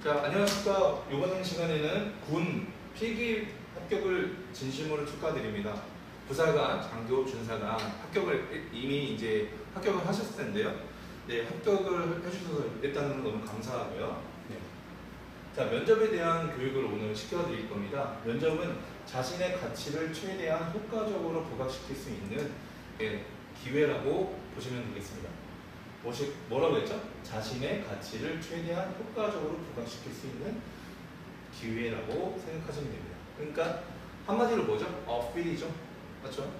자, 안녕하십니까. 이번 시간에는 군 필기 합격을 진심으로 축하드립니다. 부사관, 장교, 준사관 합격을 이미 이제 합격을 하셨을 텐데요. 네, 합격을 해주셔서 일단은 너무 감사하고요. 네. 자, 면접에 대한 교육을 오늘 시켜드릴 겁니다. 면접은 자신의 가치를 최대한 효과적으로 부각시킬 수 있는 기회라고 보시면 되겠습니다. 뭐라고 했죠? 자신의 가치를 최대한 효과적으로 부각시킬 수 있는 기회라고 생각하시면 됩니다. 그러니까 한마디로 뭐죠? 어필이죠. 맞죠?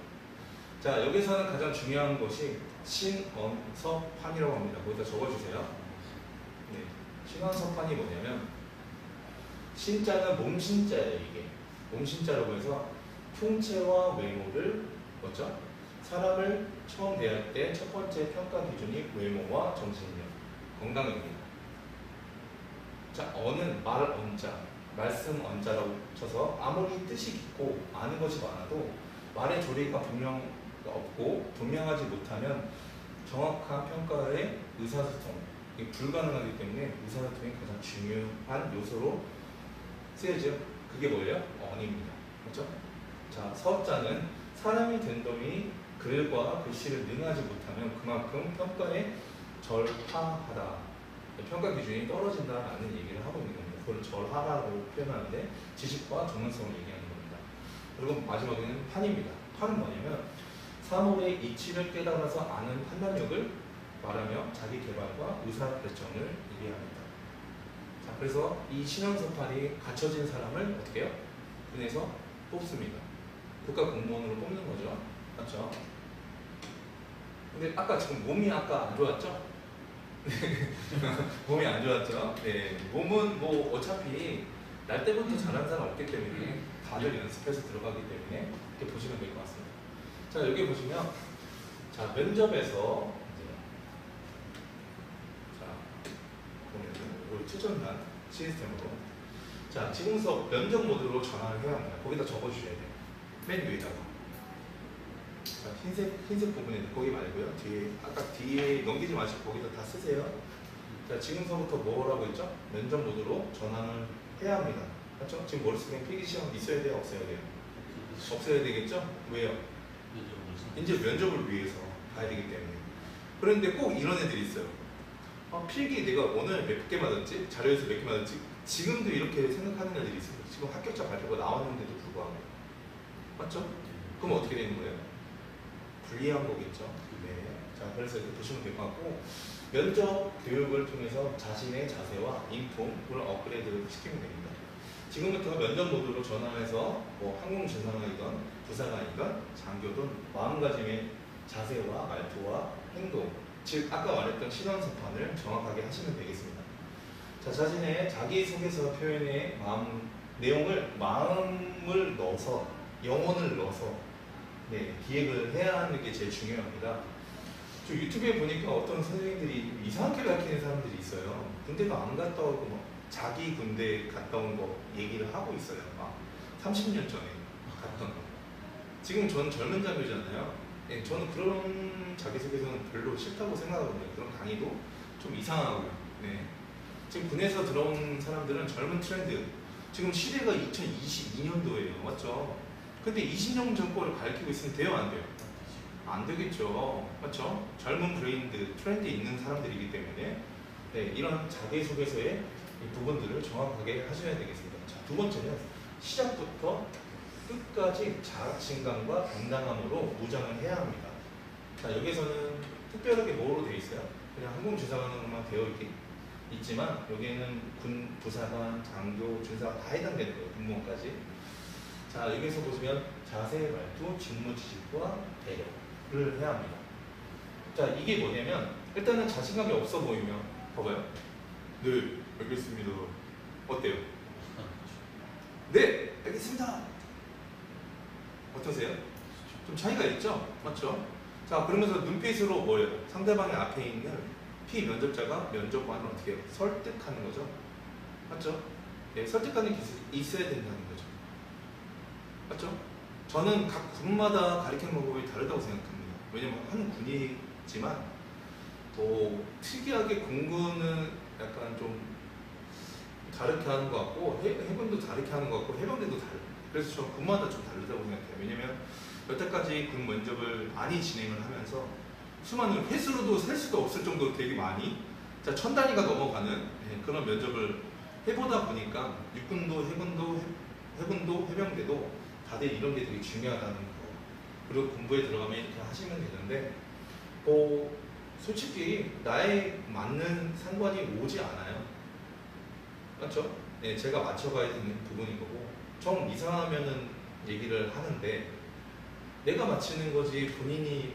자, 여기서는 가장 중요한 것이 신언서판이라고 합니다. 거기다 적어주세요. 네, 신언서판이 뭐냐면 신자는 몸신자예요. 이게 몸신자라고 해서 풍채와 외모를 뭐죠? 사람을 처음 대할 때 첫 번째 평가 기준이 외모와 정신력, 건강입니다. 자, 어는 말 언자, 말씀 언자라고 쳐서 아무리 뜻이 깊고 아는 것이 많아도 말의 조리가 없고 분명하지 못하면 정확한 평가의 의사소통이 불가능하기 때문에 의사소통이 가장 중요한 요소로 쓰여져. 그게 뭐예요? 언입니다. 그렇죠? 자, 서자는 사람이 된덤이 글과 글씨를 능하지 못하면 그만큼 평가에 절하하다. 평가 기준이 떨어진다라는 얘기를 하고 있는 겁니다. 그걸 절하라고 표현하는데 지식과 전문성을 얘기하는 겁니다. 그리고 마지막에는 판입니다. 판은 뭐냐면 사물의 이치를 깨달아서 아는 판단력을 말하며 자기 개발과 의사결정을 얘기합니다. 자, 그래서 이 신앙서판이 갖춰진 사람을 어떻게 해요? 군에서 뽑습니다. 국가 공무원으로 뽑는 거죠. 맞죠? 근데 아까 지금 몸이 안 좋았죠? 몸이 안 좋았죠? 네. 몸은 뭐 어차피 날 때부터 잘하는 사람 없기 때문에 다들 연습해서 들어가기 때문에 이렇게 보시면 될 것 같습니다. 자, 여기 보시면 자, 면접에서 자, 보면은 우리 최전단 시스템으로 자, 지금 수업 면접 모드로 전환을 해야 합니다. 거기다 적어주셔야 돼요. 맨 위에다가. 자, 흰색 부분에 거기 말고요. 뒤에 아까 뒤에 넘기지 마시고 거기다 다 쓰세요. 자, 지금서부터 뭐라고 했죠? 면접 모드로 전환을 해야 합니다. 맞죠? 지금 머릿속에 필기시험 있어야 돼요? 없어야 돼요? 없어야 되겠죠? 왜요? 이제 면접을 위해서 가야 되기 때문에. 그런데 꼭 이런 애들이 있어요. 필기 내가 오늘 몇 개 맞았지? 자료에서 몇 개 맞았지? 지금도 이렇게 생각하는 애들이 있어요. 지금 합격자 발표가 나왔는데도 불구하고. 맞죠? 그럼 어떻게 되는 거예요? 불리한 거겠죠. 네. 자, 그래서 이렇게 보시면 될 것 같고, 면접 교육을 통해서 자신의 자세와 인품을 업그레이드 시키면 됩니다. 지금부터 면접 모드로 전환해서 뭐 항공진상이건 부사관이건 장교든 마음가짐의 자세와 말투와 행동, 즉 아까 말했던 신원서판을 정확하게 하시면 되겠습니다. 자, 자신의 자기소개서 표현의 내용을 마음을 넣어서 영혼을 넣어서 네, 기획을 해야 하는 게 제일 중요합니다. 저 유튜브에 보니까 어떤 선생님들이 이상하게 가르치는 사람들이 있어요. 군대도 안 갔다 오고 막 자기 군대 갔다 온 거 얘기를 하고 있어요. 막 30년 전에 갔던 거. 지금 저는 젊은 장교잖아요. 네, 저는 그런 자기소개서는 별로 싫다고 생각하거든요. 그런 강의도 좀 이상하고요. 네. 지금 군에서 들어온 사람들은 젊은 트렌드. 지금 시대가 2022년도예요. 맞죠? 근데 20년 전 거를 가르치고 있으면 돼요? 안 돼요? 안 되겠죠. 맞죠? 젊은 브레인드, 트렌드 있는 사람들이기 때문에 네, 이런 자기소개서의 부분들을 정확하게 하셔야 되겠습니다. 자, 두 번째는 시작부터 끝까지 자신감과 당당함으로 무장을 해야 합니다. 자, 여기서는 특별하게 뭐로 되어 있어요? 그냥 항공주사관으로만 되어 있지만 여기에는 군, 부사관, 장교, 준사관 다 해당되는 거예요. 군무원까지. 자, 여기서 보시면 자세, 말투, 직무 지식과 배려를 해야 합니다. 자, 이게 뭐냐면 일단은 자신감이 없어 보이면 봐봐요. 네, 알겠습니다. 어때요? 네, 알겠습니다. 어떠세요? 좀 차이가 있죠? 맞죠? 자, 그러면서 눈빛으로 뭐예요? 상대방의 앞에 있는 피면접자가 면접관을 어떻게 해요? 설득하는 거죠? 맞죠? 네, 설득하는 기술이 있어야 된다는 거죠. 맞죠? 저는 각 군마다 가르치는 방법이 다르다고 생각합니다. 왜냐면 한 군이지만 뭐 특이하게 공군은 약간 좀 다르게 하는 것 같고 해군도 다르게 하는 것 같고 해병대도 다르고 그래서 저 군마다 좀 다르다고 생각해요. 왜냐면 여태까지 군 면접을 많이 진행을 하면서 수많은 횟수로도 셀 수도 없을 정도로 되게 많이 자, 1000단위가 넘어가는 그런 면접을 해보다 보니까 육군도 해군도 해병대도 다들 이런 게 되게 중요하다는 거 그리고 공부에 들어가면 이렇게 하시면 되는데 솔직히 나에 맞는 상관이 오지 않아요. 맞죠? 네, 제가 맞춰가야 되는 부분인 거고 좀 이상하면은 얘기를 하는데 내가 맞히는 거지 본인이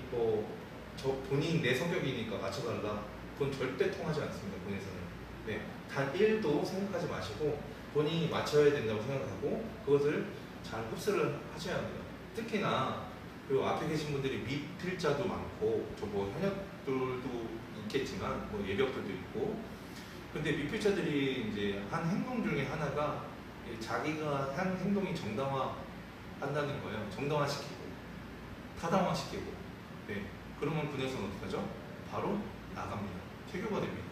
본인 내 성격이니까 맞춰달라 그건 절대 통하지 않습니다. 군에서는 네, 단 1도 생각하지 마시고 본인이 맞춰야 된다고 생각하고 그것을 잘 흡수를 하셔야 합니다. 특히나 그리고 앞에 계신 분들이 미필자도 많고 저 뭐 현역들도 있겠지만 뭐 예비역들도 있고 근데 미필자들이 이제 한 행동 중에 하나가 자기가 한 행동이 정당화 한다는 거예요. 정당화시키고 타당화시키고 네. 그러면 군에서는 어떻게 하죠? 바로 나갑니다. 퇴교가 됩니다.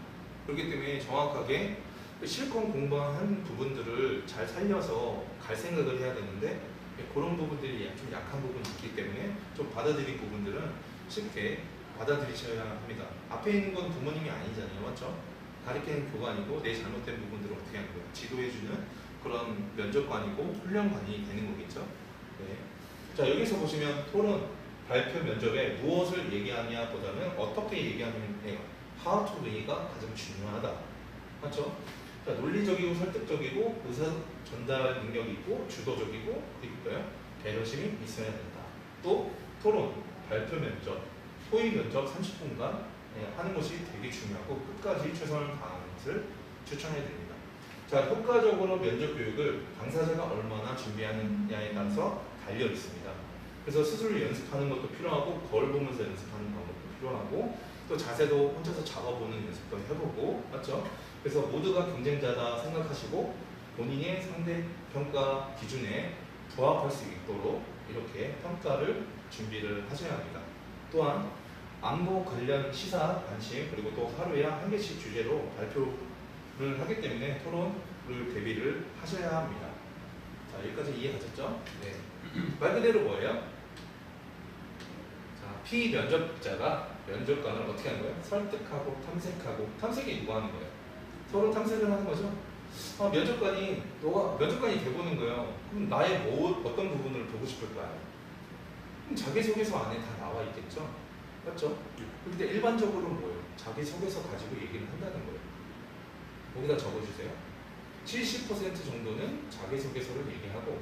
그렇기 때문에 정확하게 실컷 공부한 부분들을 잘 살려서 갈 생각을 해야 되는데 그런 부분들이 좀 약한 부분이 있기 때문에 좀 받아들인 부분들은 쉽게 받아들이셔야 합니다. 앞에 있는 건 부모님이 아니잖아요. 맞죠? 가르치는 교관이고 내 잘못된 부분들을 어떻게 하는 거예요? 지도해주는 그런 면접관이고 훈련관이 되는 거겠죠. 네. 자 여기서 보시면 토론, 발표 면접에 무엇을 얘기하냐 보다는 어떻게 얘기하느냐예요. How to way가 가장 중요하다. 맞죠? 자, 논리적이고 설득적이고 의사 전달 능력이 있고 주도적이고 그리고 배려심이 있어야 된다. 또 토론, 발표 면접, 토의 면접 30분간 하는 것이 되게 중요하고 끝까지 최선을 다하는 것을 추천해 드립니다. 자, 효과적으로 면접 교육을 당사자가 얼마나 준비하느냐에 따라서 달려 있습니다. 그래서 스스로 연습하는 것도 필요하고 거울 보면서 연습하는 방법도 필요하고 또 자세도 혼자서 잡아보는 연습도 해보고 맞죠? 그래서 모두가 경쟁자다 생각하시고 본인의 상대 평가 기준에 부합할 수 있도록 이렇게 평가를 준비를 하셔야 합니다. 또한 안보 관련 시사 관심 그리고 또 하루에 한 개씩 주제로 발표를 하기 때문에 토론을 대비를 하셔야 합니다. 자 여기까지 이해하셨죠? 네. 말 그대로 뭐예요? 자, 피면접자가 면접관을 어떻게 하는 거예요? 설득하고 탐색하고 탐색이 누가 하는 거예요? 서로 탐색을 하는 거죠. 면접관이 돼보는 거예요. 그럼 나의 어떤 부분을 보고 싶을까요? 그럼 자기소개서 안에 다 나와 있겠죠? 맞죠? 근데 일반적으로 뭐예요? 자기소개서 가지고 얘기를 한다는 거예요. 거기다 적어주세요. 70% 정도는 자기소개서를 얘기하고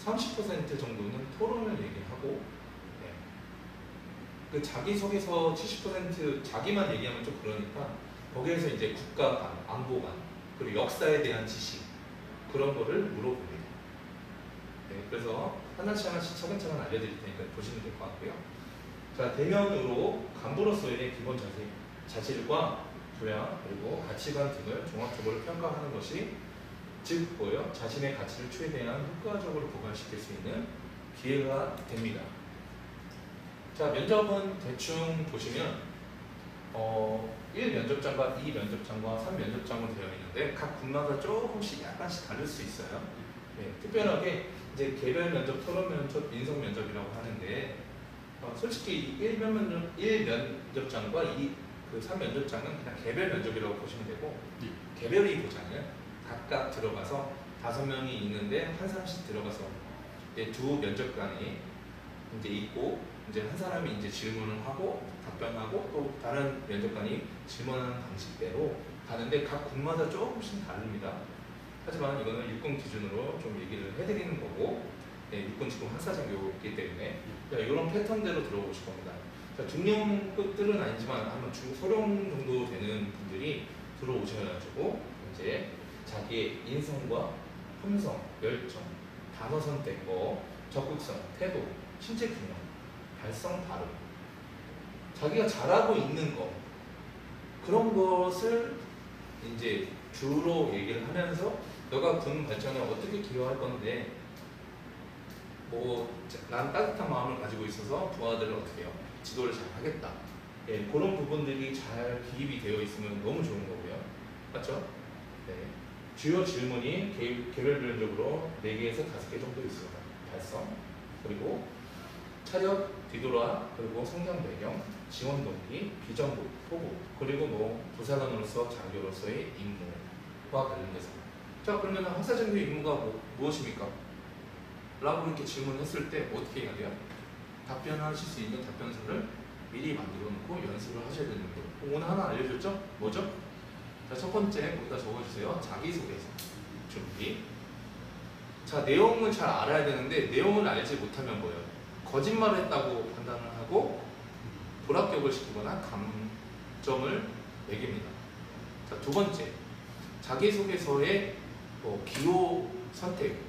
30% 정도는 토론을 얘기하고 네. 그 자기소개서 70% 자기만 얘기하면 좀 그러니까 거기에서 이제 국가관, 안보관 그리고 역사에 대한 지식 그런 거를 물어봅니다. 네, 그래서 하나씩 차근차근 알려드릴 테니까 보시면 될 것 같고요. 자, 대면으로 간부로서의 기본 자질과 교양 그리고 가치관 등을 종합적으로 평가하는 것이 즉 뭐예요? 자신의 가치를 최대한 효과적으로 부각시킬 수 있는 기회가 됩니다. 자, 면접은 대충 보시면 1면접장과 2면접장과 3면접장으로 되어 있는데 각 군마다 조금씩 약간씩 다를 수 있어요. 네, 특별하게 이제 개별 면접, 토론 면접, 인성 면접이라고 하는데 솔직히 1면접장과 3면접장은 그냥 개별 면접이라고 보시면 되고 개별이보다는 각각 들어가서 5명이 있는데 한 사람씩 들어가서 이제 두 면접관이 이제 있고 이제 한 사람이 이제 질문을 하고 답변하고 또 다른 면접관이 질문하는 방식대로 가는데 각 군마다 조금씩 다릅니다. 하지만 이거는 육군 기준으로 좀 얘기를 해드리는 거고 네, 육군 지금 학사장교이기 때문에 이런 패턴대로 들어오실 겁니다. 자, 중령급들은 아니지만 한번 중소령 정도 되는 분들이 들어오셔가지고 이제 자기의 인성과 품성, 열정, 단어 선택, 적극성, 태도, 신체 균형, 발성, 발음 자기가 잘하고 있는 거 그런 것을 이제 주로 얘기를 하면서 너가 군 발전에 어떻게 기여할 건데 난 따뜻한 마음을 가지고 있어서 부하들을 어떻게 해요? 지도를 잘 하겠다. 예, 그런 부분들이 잘 기입이 되어 있으면 너무 좋은 거고요. 맞죠? 네. 주요 질문이 개별 변적으로 4개에서 5개 정도 있습니다. 달성, 그리고 차렷, 뒤돌아, 그리고 성장 배경, 지원 동기, 비전 포부, 그리고 뭐 부사관으로서 장교로서의 임무와 관련돼서. 자, 그러면 학사장교 임무가 무엇입니까? 라고 이렇게 질문했을 때 어떻게 해야 돼요? 답변하실 수 있는 답변서를 미리 만들어 놓고 연습을 하셔야 되는 거예요. 오늘 하나 알려줬죠? 뭐죠? 자, 첫 번째 거기다 적어주세요. 자기소개서 준비. 자, 내용은 잘 알아야 되는데 내용을 알지 못하면 뭐예요? 거짓말을 했다고 판단을 하고 불합격을 시키거나 감점을 매깁니다. 자, 두 번째, 자기소개서의 기호 선택,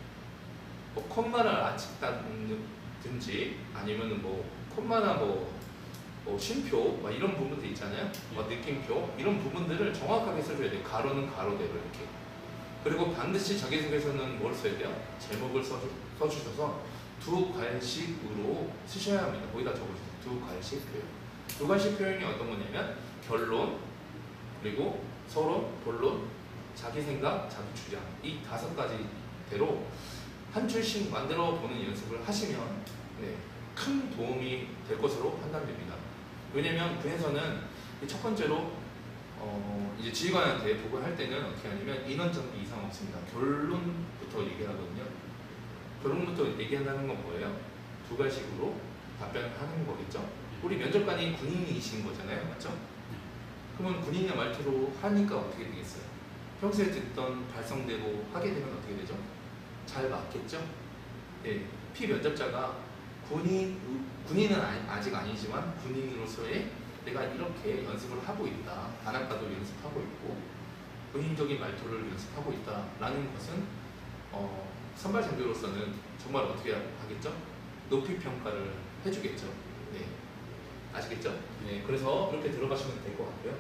콤마를 안 찍다든지 아니면 콤마나 쉼표 이런 부분들 있잖아요. 느낌표 이런 부분들을 정확하게 써줘야 돼요. 가로는 가로대로 이렇게. 그리고 반드시 자기소개서는 뭘 써야 돼요? 제목을 써주셔서 두 관식으로 쓰셔야 합니다. 거기다 적어주세요. 두 관식 표현. 두 관식 표현이 어떤 거냐면 결론, 그리고 서론, 본론, 자기 생각, 자기 주장 이 5가지대로 한 줄씩 만들어 보는 연습을 하시면 큰 도움이 될 것으로 판단됩니다. 왜냐면 군에서는 첫 번째로 이제 지휘관한테 보고할 때는 어떻게 하냐면 인원정비 이상 없습니다. 결론부터 얘기하거든요. 결론부터 얘기한다는 건 뭐예요? 두 가지식으로 답변하는 거겠죠. 우리 면접관이 군인이신 거잖아요, 맞죠? 그러면 군인의 말투로 하니까 어떻게 되겠어요? 평소에 듣던 발성대로 하게 되면 어떻게 되죠? 잘 맞겠죠? 네, 피면접자가 군인은 아직 아니지만 군인으로서의 내가 이렇게 연습을 하고 있다. 단학과도 연습하고 있고 군인적인 말투를 연습하고 있다라는 것은 선발 장교로서는 정말 어떻게 하겠죠? 높이 평가를 해주겠죠. 네, 아시겠죠? 네, 그래서 그렇게 들어가시면 될 것 같고요.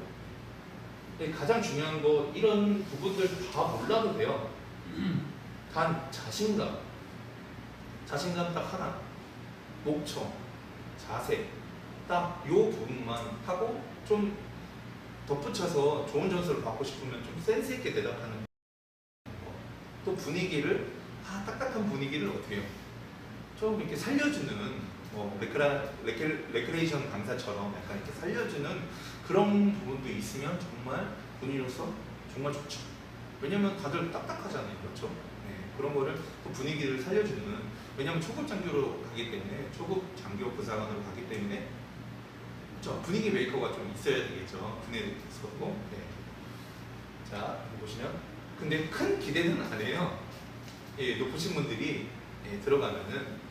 네, 가장 중요한 거 이런 부분들 다 몰라도 돼요. 단 자신감 딱 하나, 목청, 자세 딱 요 부분만 하고 좀 덧붙여서 좋은 점수를 받고 싶으면 좀 센스 있게 대답하는 거. 또 분위기를 딱딱한 분위기를 어떻게 해요? 좀 이렇게 살려주는 레크레이션 강사처럼 약간 이렇게 살려주는 그런 부분도 있으면 정말 군인으로서 정말 좋죠. 왜냐면 다들 딱딱하잖아요, 그렇죠? 네, 그런 거를 또 분위기를 살려주는, 왜냐면 초급 장교로 가기 때문에 초급 장교 부사관으로 가기 때문에 그렇죠? 분위기 메이커가 좀 있어야 되겠죠. 군에서도. 네. 자, 보시면 근데 큰 기대는 안 해요. 예, 높으신 분들이 들어가면은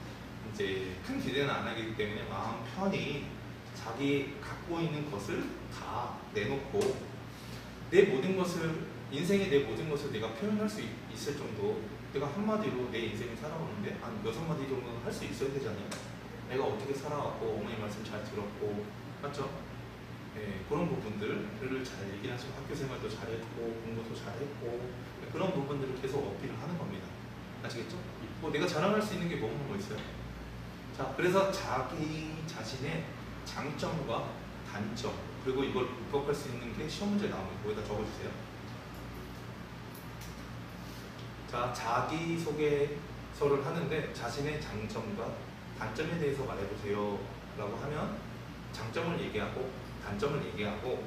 이제 큰 기대는 안 하기 때문에 마음 편히 자기 갖고 있는 것을 다 내놓고 내 모든 것을, 인생의 내 모든 것을 내가 표현할 수 있을 정도, 내가 한마디로 내 인생을 살아오는데 한 6마디 정도는 할 수 있어야 되잖아요. 내가 어떻게 살아왔고 어머니 말씀 잘 들었고, 맞죠? 네, 그런 부분들을 잘 얘기를 하시고 학교 생활도 잘했고 공부도 잘했고 그런 부분들을 계속 어필을 하는 겁니다. 아시겠죠? 내가 자랑할 수 있는 게 뭐 있어요? 자, 그래서 자기 자신의 장점과 단점, 그리고 이걸 극복할 수 있는 게 시험 문제 나오면 거기다 적어주세요. 자, 자기소개서를 하는데 자신의 장점과 단점에 대해서 말해보세요 라고 하면 장점을 얘기하고 단점을 얘기하고,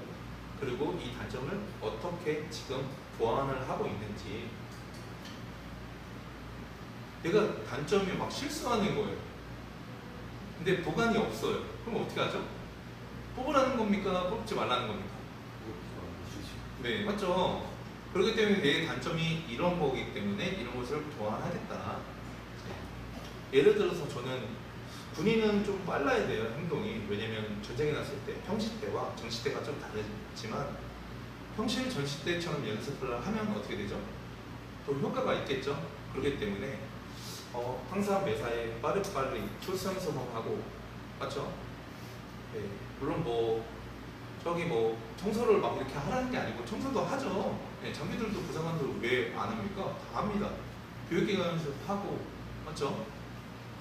그리고 이 단점을 어떻게 지금 보완을 하고 있는지. 내가 단점이 막 실수하는 거예요. 근데 보관이 없어요. 그럼 어떻게 하죠? 뽑으라는 겁니까? 뽑지 말라는 겁니까? 네, 맞죠? 그렇기 때문에 내 단점이 이런 거기 때문에 이런 것을 보완하겠다. 예를 들어서 저는 군인은 좀 빨라야 돼요, 행동이. 왜냐면 전쟁이 났을 때 평시 때와 전시 때가 좀 다르지만 평시 전시 때처럼 연습을 하면 어떻게 되죠? 또 효과가 있겠죠? 그렇기 때문에 항상 매사에 빠르게 솔선수범하고, 맞죠? 네, 물론 청소를 막 이렇게 하라는 게 아니고 청소도 하죠. 네, 장비들도 부사관들 왜 안 합니까? 다 합니다. 교육기관에서 하고, 맞죠?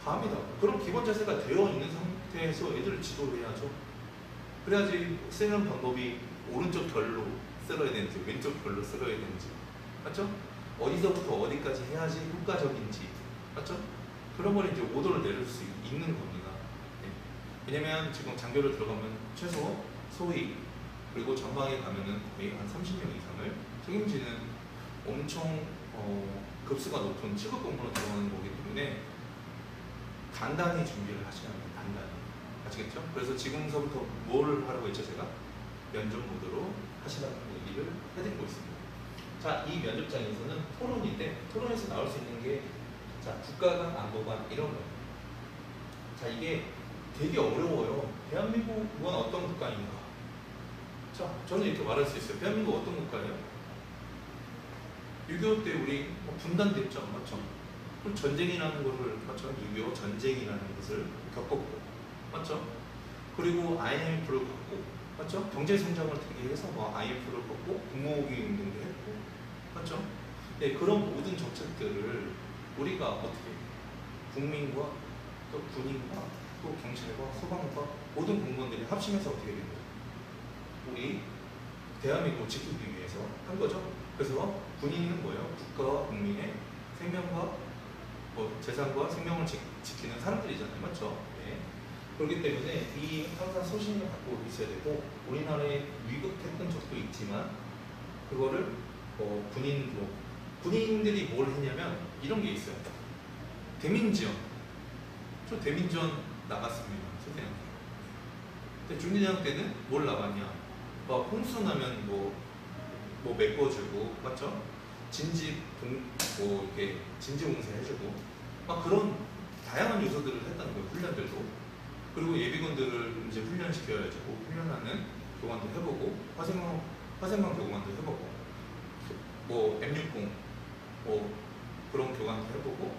다 합니다. 그런 기본 자세가 되어 있는 상태에서 애들을 지도해야죠. 그래야지 쓰는 방법이 오른쪽 결로 쓸어야 되는지 왼쪽 결로 쓸어야 되는지, 맞죠? 어디서부터 어디까지 해야지 효과적인지, 맞죠? 그런 걸 이제 오더를 내릴 수 있는 겁니다. 네. 왜냐면 지금 장교를 들어가면 최소 소위, 그리고 전방에 가면은 거의 한 30명 이상을 책임지는 엄청 급수가 높은 취급 공무로 들어가는 거기 때문에 단단히 준비를 하셔야 합니다. 단단히. 아시겠죠? 그래서 지금서부터 뭘 하라고 했죠, 제가? 면접 모드로 하시라는 얘기를 해드리고 있습니다. 자, 이 면접장에서는 토론인데, 토론에서 나올 수 있는 게, 자, 국가관, 안보관, 이런 거예요. 자, 이게 되게 어려워요. 대한민국은 어떤 국가인가? 자, 저는 이렇게 말할 수 있어요. 대한민국 어떤 국가예요? 6.25 때 우리 분단됐죠, 맞죠? 그럼 전쟁이라는 것을, 맞죠? 6.25 전쟁이라는 것을 겪었고, 맞죠? 그리고 IMF를 겪고, 맞죠? 경제 성장을 되게 해서 IMF를 겪고, 국무회의 운동도 했고, 맞죠? 네, 그런 모든 정책들을 우리가 어떻게 국민과 또 군인과 또 경찰과 소방과 모든 공무원들이 합심해서 어떻게 된 거예요? 우리 대한민국을 지키기 위해서 한 거죠. 그래서 군인은 뭐예요? 국가와 국민의 생명과 재산과 생명을 지키는 사람들이잖아요. 맞죠? 네. 그렇기 때문에 이 항상 소신을 갖고 있어야 되고, 우리나라에 위급했던 적도 있지만 그거를 군인들이 뭘 했냐면 이런 게 있어요. 대민지원. 저 대민지원 나갔습니다. 선생님. 근데 중대장 때는 뭘 나갔냐? 막 홍수 나면 뭐 메꿔주고, 맞죠? 이렇게 진지봉사 해주고, 막 그런 다양한 요소들을 했다는 거예요. 훈련들도. 그리고 예비군들을 이제 훈련시켜가지고 훈련하는 교관도 해보고, 화생방 교관도 해보고, M60 그런 교관도 해보고,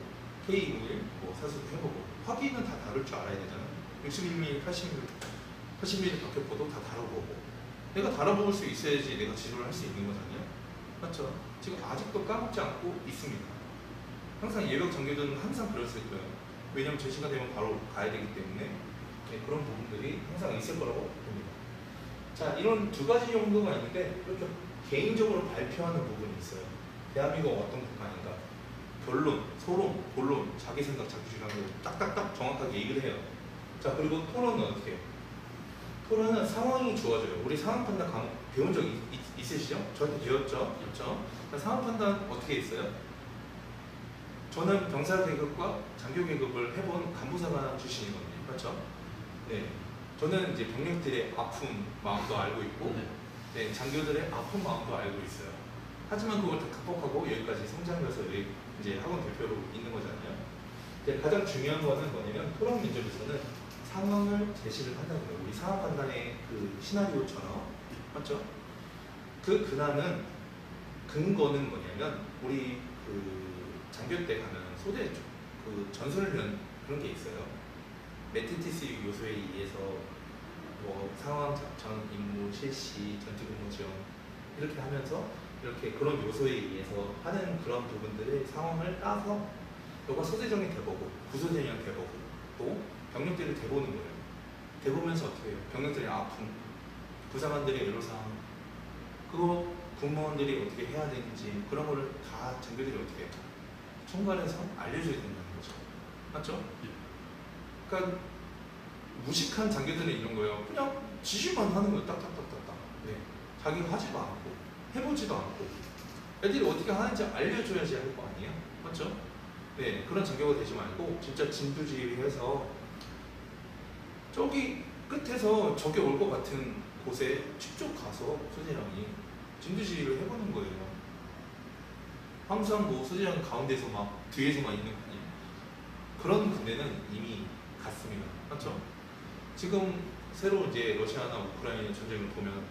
K51 사수도 해보고, 화기는 다 다룰 줄 알아야 되잖아요. 61mm, 80mm 박격포도 다 다뤄보고, 내가 다뤄볼 수 있어야지 내가 지도를 할 수 있는 거잖아요. 맞죠? 지금 아직도 까먹지 않고 있습니다. 항상 예비역 장교들은 항상 그랬을 거예요. 왜냐면 제 시간 되면 바로 가야 되기 때문에. 네, 그런 부분들이 항상 있을 거라고 봅니다. 자, 이런 두 가지 정도가 있는데, 이렇게 개인적으로 발표하는 부분이 있어요. 대한민국 어떤 국가인가? 결론, 소론, 본론, 자기 생각, 자기 주장을 딱딱딱 정확하게 얘기를 해요. 자, 그리고 토론은 어떻게 해요? 토론은 상황이 주어져요. 우리 상황 판단 과목 배운 적 있으시죠? 저한테 배웠죠? 그렇죠? 상황 판단 어떻게 했어요? 저는 병사 계급과 장교 계급을 해본 간부사관 출신이거든요. 그렇죠? 네. 저는 이제 병력들의 아픈 마음도 알고 있고, 네, 장교들의 아픈 마음도 알고 있어요. 하지만 그걸 다 극복하고 여기까지 성장해서 이제 학원 대표로 있는 거잖아요. 근데 가장 중요한 거는 뭐냐면, 토론 면접에서는 상황을 제시를 한다는 거예요. 우리 상황 판단의 그 시나리오처럼, 맞죠? 그 근거는 뭐냐면, 우리 그 장교 때 가면 소대 그 전술훈련 그런 게 있어요. 메티티스 요소에 의해서 상황, 작전, 임무, 실시, 전투근무 지원 이렇게 하면서 이렇게 그런 요소에 의해서 하는 그런 부분들의 상황을 따서 너가 소대장이 돼보고 부소대장이 돼보고 또 병력들을 돼보는 거예요. 돼보면서 어떻게 해요? 병력들의 아픔, 부사관들의 애로사항, 그거 군무원들이 어떻게 해야 되는지 그런 거를 다 장교들이 어떻게 해요? 총괄해서 알려줘야 된다는 거죠. 맞죠? 그러니까 무식한 장교들은 이런 거예요. 그냥 지시만 하는 거예요. 딱딱딱딱딱. 네. 자기가 하지도 않고 해보지도 않고 애들이 어떻게 하는지 알려줘야지 할 거 아니에요? 맞죠? 네. 그런 장교가 되지 말고 진짜 진두지휘해서 저기 끝에서 저기 올 것 같은 곳에 직접 가서 소대장이 진두지휘를 해보는 거예요. 항상 소대장 가운데서 막 뒤에서만 있는 거 아니에요? 그런 군대는 이미 갔습니다. 맞죠? 지금 새로 이제 러시아나 우크라이나 전쟁을 보면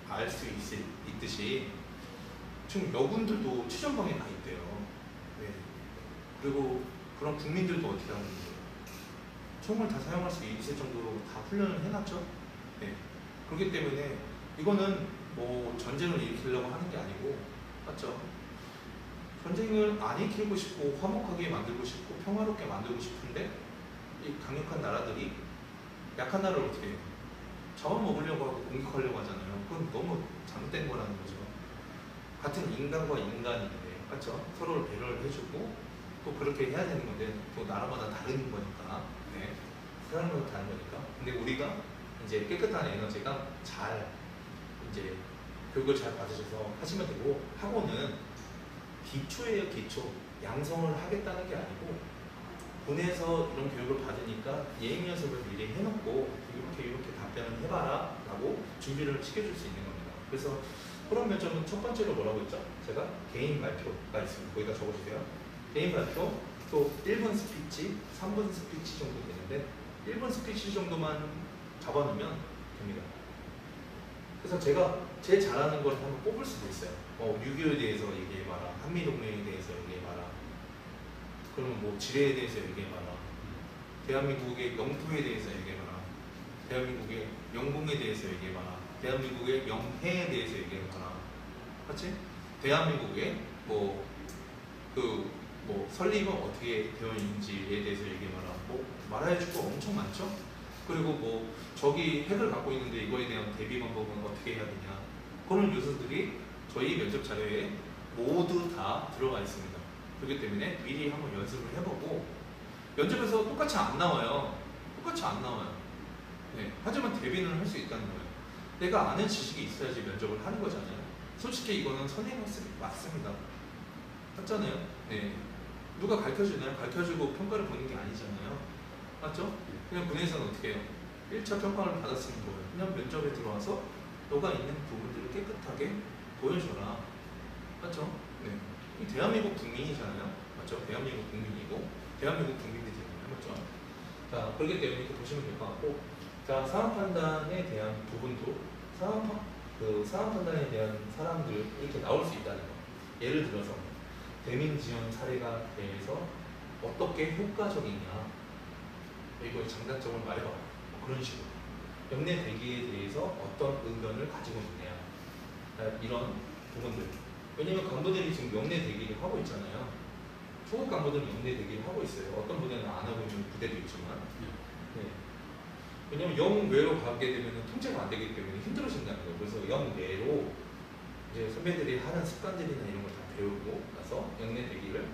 알 수 있듯이 지금 여군들도 최전방에 가 있대요. 네. 그리고 그런 국민들도 어떻게 하는 거예요? 총을 다 사용할 수 있을 정도로 다 훈련을 해놨죠. 네. 그렇기 때문에 이거는 전쟁을 일으키려고 하는 게 아니고, 맞죠? 전쟁을 안 일으키고 싶고 화목하게 만들고 싶고 평화롭게 만들고 싶은데 이 강력한 나라들이 약한 나라를 어떻게 해요? 잡아먹으려고 하고 공격하려고 하잖아요. 그건 너무 잘못된 거라는 거죠. 같은 인간과 인간인데, 맞죠? 서로를 배려를 해주고 또 그렇게 해야 되는 건데 또 나라마다 다른 거니까, 네, 사람마다 다른 거니까. 근데 우리가 이제 깨끗한 에너지가 잘 이제 교육을 잘 받으셔서 하시면 되고, 학원은 기초예요, 기초. 양성을 하겠다는 게 아니고 군에서 이런 교육을 받으니까 예행 연습을 미리 해놓고 이렇게 답변을 해봐라 라고 준비를 시켜줄 수 있는 겁니다. 그래서 호론 면접은 첫 번째로 뭐라고 했죠? 제가 개인 발표가 있습니다. 거기다 적어주세요. 개인 발표, 또 1분 스피치, 3분 스피치 정도 되는데 1분 스피치 정도만 잡아놓으면 됩니다. 그래서 제가 제일 잘하는 걸 한번 뽑을 수도 있어요. 6.25에 대해서 얘기해봐라, 한미동맹에 대해서 얘기해봐라, 그러면 뭐 지뢰에 대해서 얘기해봐라, 대한민국의 영토에 대해서 얘기해봐라, 대한민국의 영궁에 대해서 얘기해봐라, 대한민국의 영해에 대해서 얘기해봐라, 맞지? 대한민국의 설립은 어떻게 되어 있는지에 대해서 얘기해봐라. 뭐 말해줄 거 엄청 많죠? 그리고 뭐 저기 핵을 갖고 있는데 이거에 대한 대비 방법은 어떻게 해야 되냐, 그런 요소들이 저희 면접 자료에 모두 다 들어가 있습니다. 그렇기 때문에 미리 한번 연습을 해보고, 면접에서 똑같이 안 나와요. 똑같이 안 나와요. 네, 하지만 대비는 할 수 있다는 거예요. 내가 아는 지식이 있어야지 면접을 하는 거잖아요. 솔직히 이거는 선행 학습이 맞습니다. 맞잖아요. 네. 누가 가르쳐주나요? 가르쳐주고 평가를 보는 게 아니잖아요. 맞죠? 그냥 군에서는 어떻게 해요? 1차 평가를 받았으면 뭐예요? 그냥 면접에 들어와서 너가 있는 부분들을 깨끗하게 보여줘라. 맞죠? 네. 이 대한민국 국민이잖아요. 맞죠? 대한민국 국민이고 대한민국 국민들이잖아요. 맞죠? 자, 그렇기 때문에 이렇게 보시면 될 것 같고, 자, 상황 판단에 대한 부분도 상황 판단에 대한 사람들 이렇게 나올 수 있다는 거. 예를 들어서 대민 지원 사례가 대해서 어떻게 효과적이냐, 이거의 장단점을 말해봐. 그런 식으로. 영내 대기에 대해서 어떤 의견을 가지고 있냐, 이런 부분들. 왜냐면 간부들이 지금 영내 대기를 하고 있잖아요. 초급 간부들은 영내 대기를 하고 있어요. 어떤 부대는 안 하고 있는 부대도 있지만. 네. 왜냐면 영외로 가게 되면 통제가 안 되기 때문에 힘들어진다는 거예요. 그래서 영외로 이제 선배들이 하는 습관들이나 이런 걸 다 배우고 나서 영내 대기를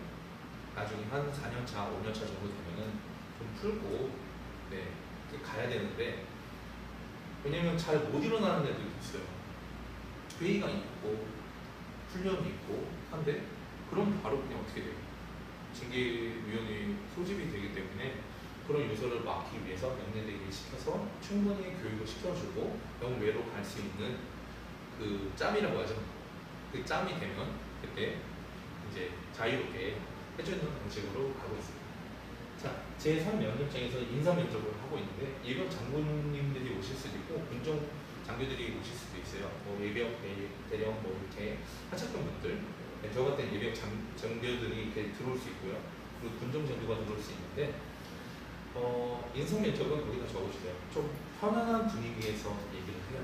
나중에 한 4년차, 5년차 정도 되면은 좀 풀고, 네, 가야 되는데, 왜냐면 잘 못 일어나는 애들도 있어요. 회의가 있고 훈련이 있고 한데, 그럼 바로 그냥 어떻게 돼요? 징계위원회 소집이 되기 때문에 그런 요소를 막기 위해서 영내대기를 시켜서 충분히 교육을 시켜주고 영외로 갈 수 있는 그 짬이라고 하죠. 그 짬이 되면 그때 이제 자유롭게 해주는 방식으로 가고 있습니다. 자, 제3 면접장에서 인사 면접을 하고 있는데 예비역 장군님들이 오실 수도 있고 군종 장교들이 오실 수도 있어요. 뭐 예비역 대령 뭐 이렇게 하셨던 분들, 네, 저 같은 예비역 장교들이 이렇게 들어올 수 있고요. 그리고 군종 장교가 들어올 수 있는데, 인성 면접은 거기다 적어주세요. 좀 편안한 분위기에서 얘기를 해요.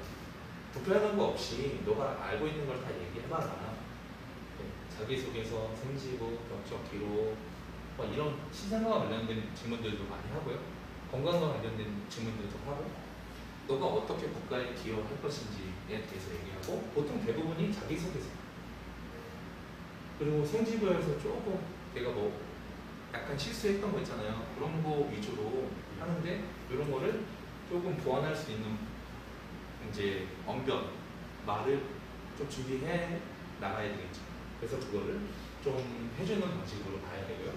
불편한 거 없이 너가 알고 있는 걸 다 얘기해봐라. 네, 자기소개서, 생지부, 격적 기록, 이런 신상과 관련된 질문들도 많이 하고요. 건강과 관련된 질문들도 하고, 너가 어떻게 국가에 기여할 것인지에 대해서 얘기하고, 보통 대부분이 자기소개서. 그리고 생지부에서 조금 내가 뭐 약간 실수했던 거 있잖아요. 그런 거 위주로 하는데, 이런 거를 조금 보완할 수 있는 이제 언변, 말을 좀 준비해 나가야 되겠죠. 그래서 그거를 좀 해주는 방식으로 가야 되고요.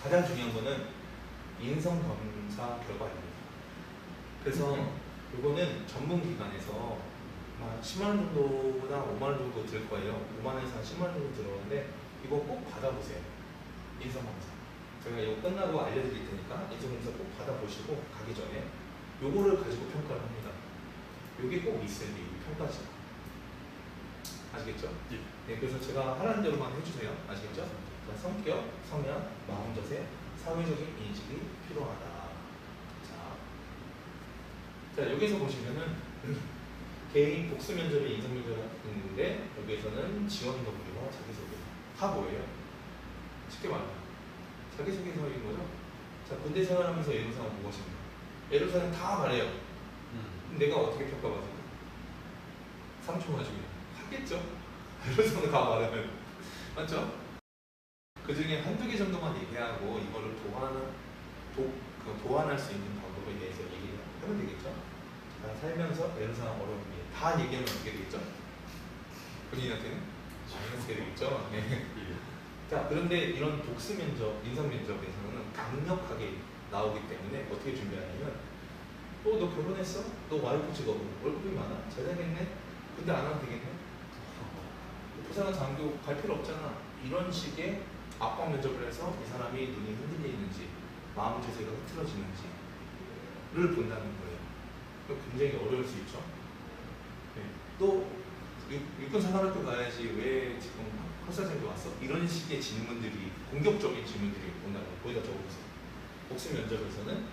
가장 중요한 거는 인성검사 결과입니다. 그래서 이거는 전문기관에서 10만 원 정도보다 5만 원 정도 들 거예요. 5만 원에서 한 10만 원 정도 들어오는데 이거 꼭 받아보세요. 인성검사. 제가 이거 끝나고 알려드릴 테니까 인성검사 꼭 받아보시고 가기 전에 요거를 가지고 평가를 합니다. 요게 꼭 있어야 돼요. 이 평가지. 아시겠죠? 네, 그래서 제가 하라는 대로만 해주세요. 아시겠죠? 자, 성격, 성향, 마음자세, 사회적인 인식이 필요하다. 자, 여기서 보시면은 개인 복수 면접에 인성 면접이 있는데 여기에서는 지원 동료와 자기소개 다 뭐예요? 쉽게 말하면 자기소개서인 거죠. 자, 군대 생활하면서 애로사항은 무엇입니까? 애로사항은 다 말해요. 그럼 내가 어떻게 평가받을까? 3초 가지고 하겠죠? 이런 다 말하면 맞죠? 그 중에 한두 개 정도만 얘기하고 이거를 보완할 수 있는 방법에 대해서 얘기를 하면 되겠죠? 다 살면서 애로사항 어려움이 다 얘기하면 어떻게 되겠죠? 본인한테는 마이너스가 되겠죠? 네. 자, 그런데 이런 복수 면접, 인성 면접에서는 강력하게 나오기 때문에 어떻게 준비하냐면 너 결혼했어? 너 와이프 직업은 월급이 많아? 잘 되겠네? 근데 안 하면 되겠네? 부산은 장교 갈 필요 없잖아. 이런 식의 압박 면접을 해서 이 사람이 눈이 흔들려 있는지 마음 자세가 흐트러지는지를 본다는 거예요. 굉장히 어려울 수 있죠. 네. 또 육군 생활학교 가야지 왜 지금 학사장교 왔어? 이런 식의 질문들이 공격적인 질문들이 온다는 거예요. 거기다 적어보세요. 복수 면접에서는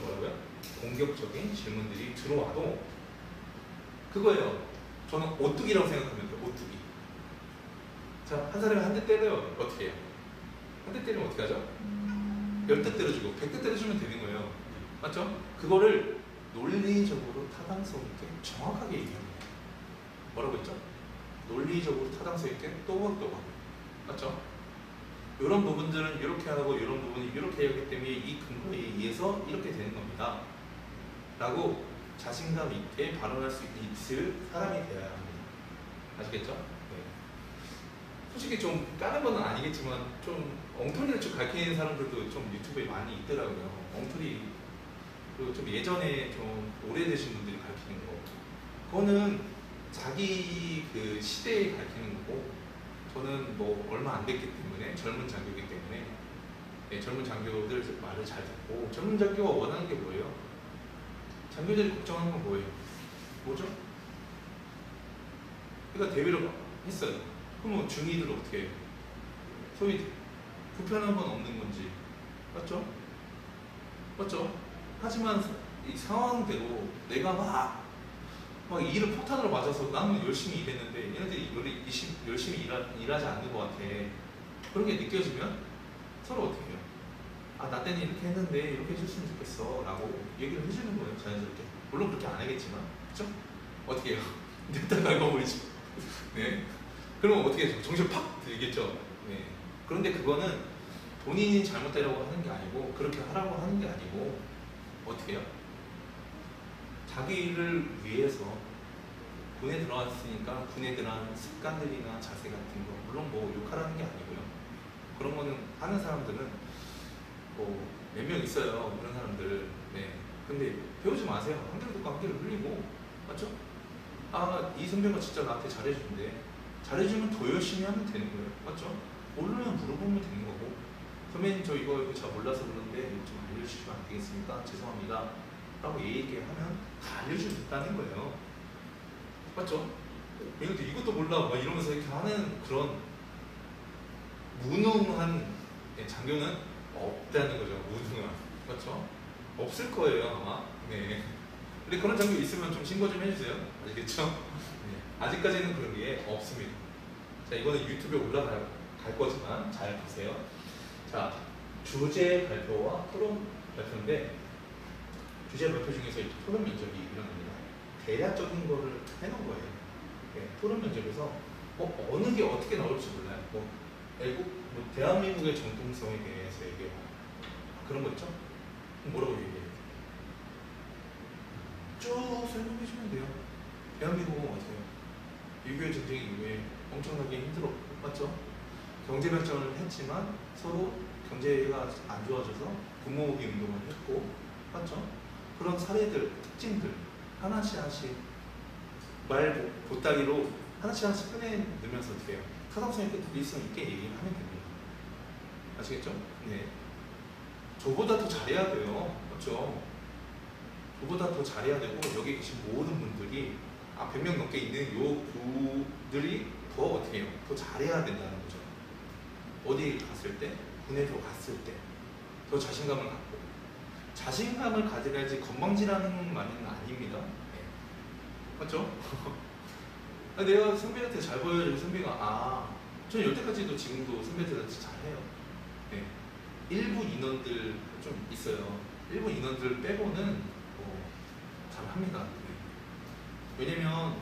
뭐라고요? 공격적인 질문들이 들어와도 그거예요. 저는 오뚜기라고 생각하면 돼요. 오뚜기. 자, 한 사람이 한 대 때려요. 어떻게 해요? 한 대 때리면 어떻게 하죠? 10대 때려주고 100대 때려주면 되는 거예요. 맞죠? 그거를 논리적으로 타당성 있게 정확하게 얘기합니다. 뭐라고 했죠? 논리적으로 타당성 있게 또박또박. 맞죠? 이런 부분들은 이렇게 하고 이런 부분이 이렇게 하기 때문에 이 근거에 의해서 이렇게 되는 겁니다. 라고 자신감 있게 발언할 수 있을 사람이 되어야 합니다. 아시겠죠? 네. 솔직히 좀 까는 건 아니겠지만 좀 엉터리를 좀 가르치는 사람들도 좀 유튜브에 많이 있더라고요. 엉터리 그 좀 예전에 좀 오래되신 분들이 가르치는 거 그거는 자기 그 시대에 가르치는 거고 저는 뭐 얼마 안 됐기 때문에 젊은 장교이기 때문에 네, 젊은 장교들 말을 잘 듣고 젊은 장교가 원하는 게 뭐예요? 장교들이 걱정하는 건 뭐예요? 뭐죠? 그러니까 대위를 했어요. 그러면 중위들 어떻게 해요? 소위 불편한 건 없는 건지 맞죠? 맞죠? 하지만 이 상황대로 내가 막 일을 폭탄으로 맞아서 나는 열심히 일했는데 얘네들이 열심히 일하지 않는 것 같아. 그런 게 느껴지면 서로 어떻게 해요? 나 때는 이렇게 했는데 이렇게 해줬으면 좋겠어 라고 얘기를 해주는 거예요. 자연스럽게. 물론 그렇게 안 하겠지만 그쵸? 어떻게 해요? 냅다 긁어버리죠. 네. 그러면 어떻게 해요? 정신 팍 들겠죠. 네. 그런데 그거는 본인이 잘못되라고 하는 게 아니고 그렇게 하라고 하는 게 아니고 어떻게 해요? 자기를 위해서 군에 들어왔으니까 군에 들어간 습관들이나 자세 같은 거 물론 뭐 욕하라는 게 아니고요. 그런 거는 하는 사람들은 뭐 몇 명 있어요. 그런 사람들. 네. 근데 배우지 마세요. 한 개를 듣고 한 개를 흘리고 맞죠? 이 선배가 진짜 나한테 잘해주는데 잘해주면 더 열심히 하면 되는 거예요. 맞죠? 모르면 물어보면 되는 거고 선배님 저 이거 잘 몰라서 그러는데 좀 알려주시면 안 되겠습니까? 죄송합니다. 라고 얘기하면 다 알려준다는 거예요. 맞죠? 얘도 이것도 몰라 막 이러면서 이렇게 하는 그런 무능한 장교는 없다는 거죠. 무능한. 맞죠? 없을 거예요 아마. 네. 근데 그런 장교 있으면 좀 신고 좀 해주세요. 아시겠죠? 네. 아직까지는 그런 게 없습니다. 자, 이거는 유튜브에 올라갈 거지만 잘 보세요. 자, 주제 발표와 토론 발표인데 주제 발표 중에서 토론 면접이 일어납니다. 대략적인 거를 해놓은 거예요. 네, 토론 면접에서 어느 게 어떻게 나올지 몰라요. 대한민국의 정통성에 대해서 얘기해요. 그런 거 있죠? 뭐라고 얘기해요? 쭉 설명해 주면 돼요. 대한민국은 어때요? 6.25 전쟁 이후에 엄청나게 힘들었고, 맞죠? 경제 발전을 했지만 서로 경제가 안 좋아져서 부모오기 운동을 했고, 맞죠? 그런 사례들, 특징들 하나씩 말 보따리로 하나씩 꺼내들면서 어떻게 해요? 타당성 있게 독립성 있게 얘기를 하면 됩니다. 아시겠죠? 네. 저보다 더 잘해야 돼요. 맞죠? 저보다 더 잘해야 되고 여기 계신 모든 분들이 100명 넘게 있는 요 구들이 더 어떻게 해요? 더 잘해야 된다는 거죠. 어디 갔을 때? 군에도 갔을 때 더 자신감을 갖고 자신감을 가져야지 건방지라는 말은 아닙니다. 네. 맞죠? 내가 선배한테 잘 보여주고 선배가 저는 여태까지도 지금도 선배들한테 잘해요. 네. 일부 인원들 좀 있어요. 일부 인원들 빼고는 잘합니다. 네. 왜냐면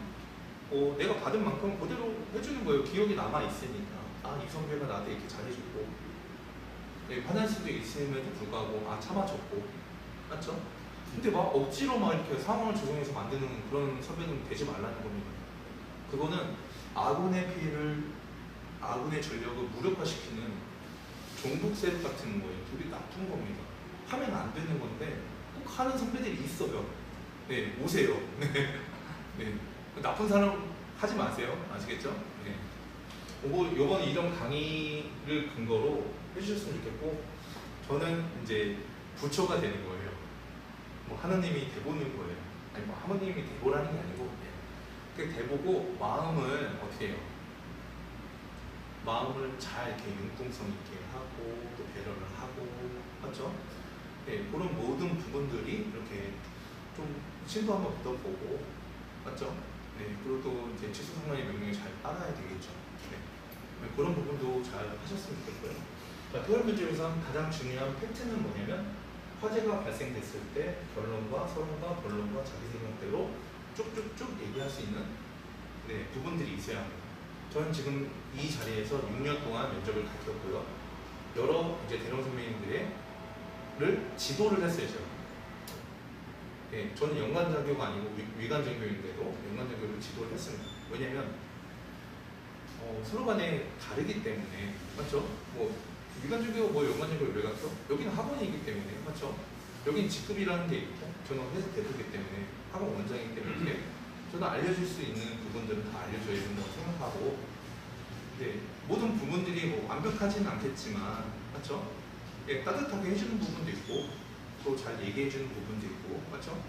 내가 받은 만큼 그대로 해주는 거예요. 기억이 남아 있으니까. 아, 이 선배가 나한테 이렇게 잘해줬고, 화날 수도 있음에도 불구하고 참아줬고, 맞죠? 근데 막 억지로 막 이렇게 상황을 조성해서 만드는 그런 선배는 되지 말라는 겁니다. 그거는 아군의 피해를, 아군의 전력을 무력화시키는 종북세력 같은 거예요. 되게 나쁜 겁니다. 하면 안 되는 건데 꼭 하는 선배들이 있어요. 네, 오세요. 네. 나쁜 사람 하지 마세요. 아시겠죠? 네. 요번 이런 강의를 근거로 해주셨으면 좋겠고, 저는 이제 부처가 되는 거예요. 하나님이 대보는 거예요. 아니, 하나님이 대보라는 게 아니고, 그 대보고 마음을 어떻게 해요? 마음을 잘 이렇게 융통성 있게 하고, 또 배려를 하고, 맞죠? 네, 그런 모든 부분들이 이렇게 좀 신도 한번 믿어보고, 맞죠? 네, 그리고 또 이제 지수상관의 명령을 잘 따라야 되겠죠. 네, 그런 부분도 잘 하셨으면 좋겠고요. 자, 토요일 문제에서 가장 중요한 팩트는 뭐냐면, 화재가 발생됐을 때 결론과 서론과 본론과 자기 생각대로 쭉쭉쭉 얘기할 수 있는 부분들이 있어야 합니다. 저는 지금 이 자리에서 6년 동안 면접을 가졌고요. 여러 이제 대령 선배님들을 지도를 했어요, 제가. 네, 저는 연관 장교가 아니고 위관 장교인데도 연관 장교를 지도를 했습니다. 왜냐면 서로 간에 다르기 때문에, 맞죠? 위관 장교가 연관 장교를 왜 갔어? 여기는 학원이기 때문에, 맞죠? 여기는 직급이라는 게 있고, 저는 회사 대표이기 때문에 학원 원장이기 때문에 저는 알려줄 수 있는 부분들은 다 알려줘야 된다고 생각하고, 네, 모든 부분들이 완벽하지는 않겠지만, 맞죠? 예, 따뜻하게 해주는 부분도 있고, 또 잘 얘기해주는 부분도 있고, 맞죠?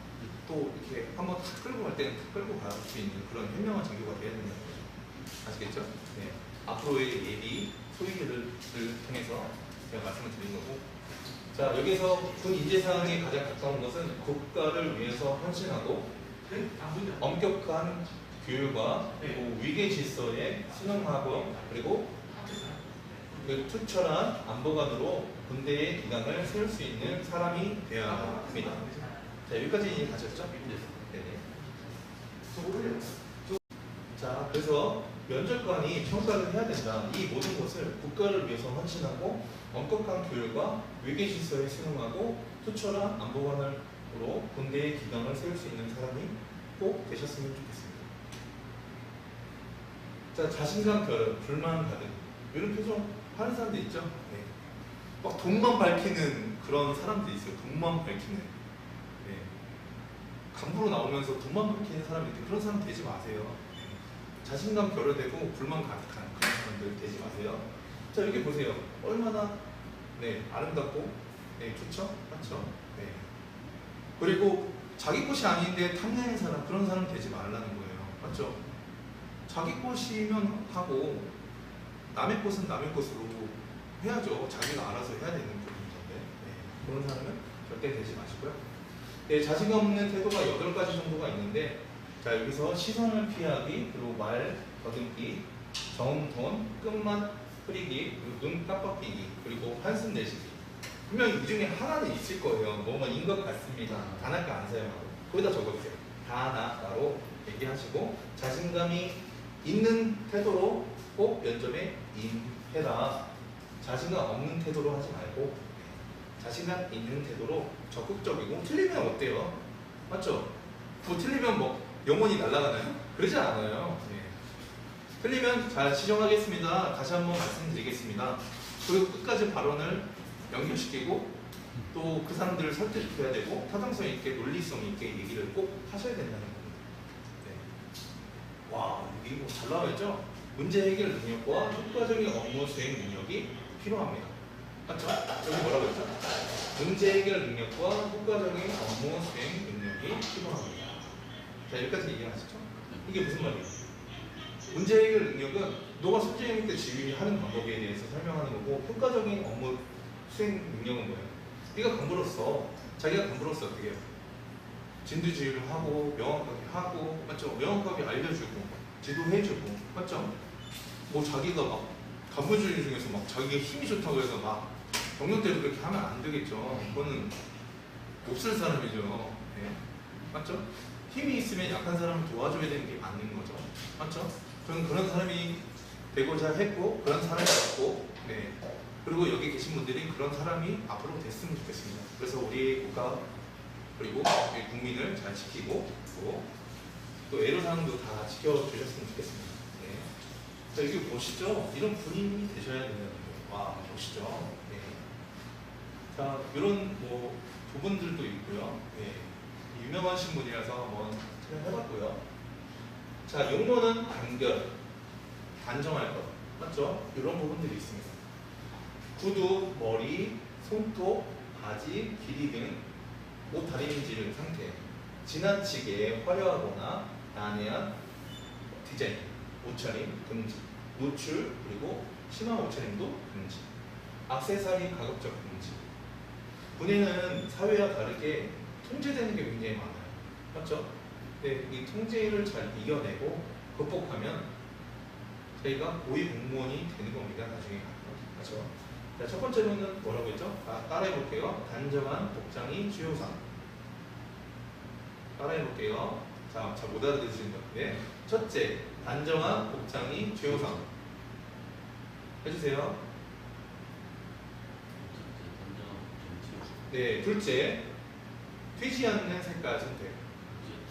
또 이렇게 한번 탁 끌고 갈 때는 탁 끌고 갈 수 있는 그런 현명한 장교가 돼야 된다는 거죠. 아시겠죠? 네. 앞으로의 예비 소위를 통해서 제가 말씀을 드린 거고, 자, 여기서 군 인재사항에 가장 가까운 것은 국가를 위해서 헌신하고 엄격한 교육과 위계 질서에 순응하고, 그리고 그 투철한 안보관으로 군대의 기강을 세울 수 있는 사람이 되어야 합니다. 자, 여기까지 이해가셨죠? 네네. 자, 그래서 면접관이 평가를 해야 된다. 이 모든 것을 국가를 위해서 헌신하고 엄격한 교육과 위계 질서에 순응하고 투철한 안보관으로 군대의 기강을 세울 수 있는 사람이 꼭 되셨으면 좋겠습니다. 자, 자신감 결여, 불만 가득, 이런 표정 하는 사람들 있죠? 네. 막 돈만 밝히는 그런 사람들이 있어요. 돈만 밝히는. 네. 간부로 나오면서 돈만 밝히는 사람이 있는데 그런 사람 되지 마세요. 네. 자신감 결여되고 불만 가득한 그런 사람들 되지 마세요. 자, 여기 보세요. 얼마나 아름답고 좋죠? 맞죠? 네. 그리고 자기 것이 아닌데 탐내는 사람, 그런 사람 되지 말라는 거예요. 맞죠? 자기 것이면 하고 남의 것은 남의 것으로 해야죠. 자기가 알아서 해야 되는 부분인데, 그런 사람은 절대 되지 마시고요. 네, 자신감 없는 태도가 8가지 정도가 있는데, 자, 여기서 시선을 피하기, 그리고 말 더듬기, 정톤, 끝만 흐리기, 그리고 눈 깜빡이기, 그리고 한숨 내쉬기. 분명히 이 중에 하나는 있을 거예요. 뭐뭐인 것 같습니다. 단아까 안 사용하고. 거기다 적어주세요. 다나로 얘기하시고, 자신감이 있는 태도로 꼭 면접에 임해라. 자신감 없는 태도로 하지 말고 자신감 있는 태도로 적극적이고, 틀리면 어때요? 맞죠? 틀리면 영혼이 날아가나요? 그러지 않아요. 네. 틀리면 잘 시정하겠습니다. 다시 한번 말씀드리겠습니다. 그리고 끝까지 발언을 연결시키고 또 그 사람들을 설득해야 되고 타당성 있게 논리성 있게 얘기를 꼭 하셔야 된다는 겁니다. 네. 와, 이거 잘 나와있죠? 문제 해결 능력과 효과적인 업무 수행 능력이 필요합니다. 맞죠? 여기 뭐라고 했죠? 문제 해결 능력과 효과적인 업무 수행 능력이 필요합니다. 자, 여기까지 이해하시죠? 이게 무슨 말이에요? 문제 해결 능력은 너가 숙제형 때 지휘하는 방법에 대해서 설명하는 거고, 효과적인 업무 수행 능력은 뭐예요? 네가 간부로서, 자기가 간부로서 어떻게 해요? 진두지휘를 하고 명확하게 하고, 맞죠? 명확하게 알려주고 지도해주고, 맞죠? 자기가 막 간부주의 중에서 막 자기가 힘이 좋다고 해서 막 병력대로 그렇게 하면 안 되겠죠. 그거는 몹쓸 사람이죠. 네. 맞죠? 힘이 있으면 약한 사람을 도와줘야 되는 게 맞는 거죠. 맞죠? 저는 그런 사람이 되고자 했고 그런 사람이었고 네. 그리고 여기 계신 분들이 그런 사람이 앞으로 됐으면 좋겠습니다. 그래서 우리 국가 그리고 우리 국민을 잘 지키고 또 애로사항도 다 지켜주셨으면 좋겠습니다. 네. 자, 여기 보시죠. 이런 분이 되셔야 되는 거예요. 와, 보시죠. 네. 자, 이런 뭐 부분들도 있고요. 네. 유명하신 분이라서 한번 촬영해봤고요. 자, 용모는 단결, 단정할 것, 맞죠? 이런 부분들이 있습니다. 구두, 머리, 손톱, 바지, 길이 등 옷 다림질 상태, 지나치게 화려하거나 난해한 디자인, 옷차림 금지, 노출 그리고 심한 옷차림도 금지, 액세서리 가급적 금지. 분해는 사회와 다르게 통제되는 게 굉장히 많아요. 맞죠? 근데 이 통제를 잘 이겨내고 극복하면 저희가 고위 공무원이 되는 겁니다. 나중에. 맞죠? 자, 첫 번째로는 뭐라고 했죠? 따라해볼게요. 단정한 복장이 주요상. 따라해볼게요. 자, 잘 못 알아들으시는 것 같은데. 첫째, 단정한 복장이 주요상. 해주세요. 네, 둘째, 튀지 않는 색깔 선택.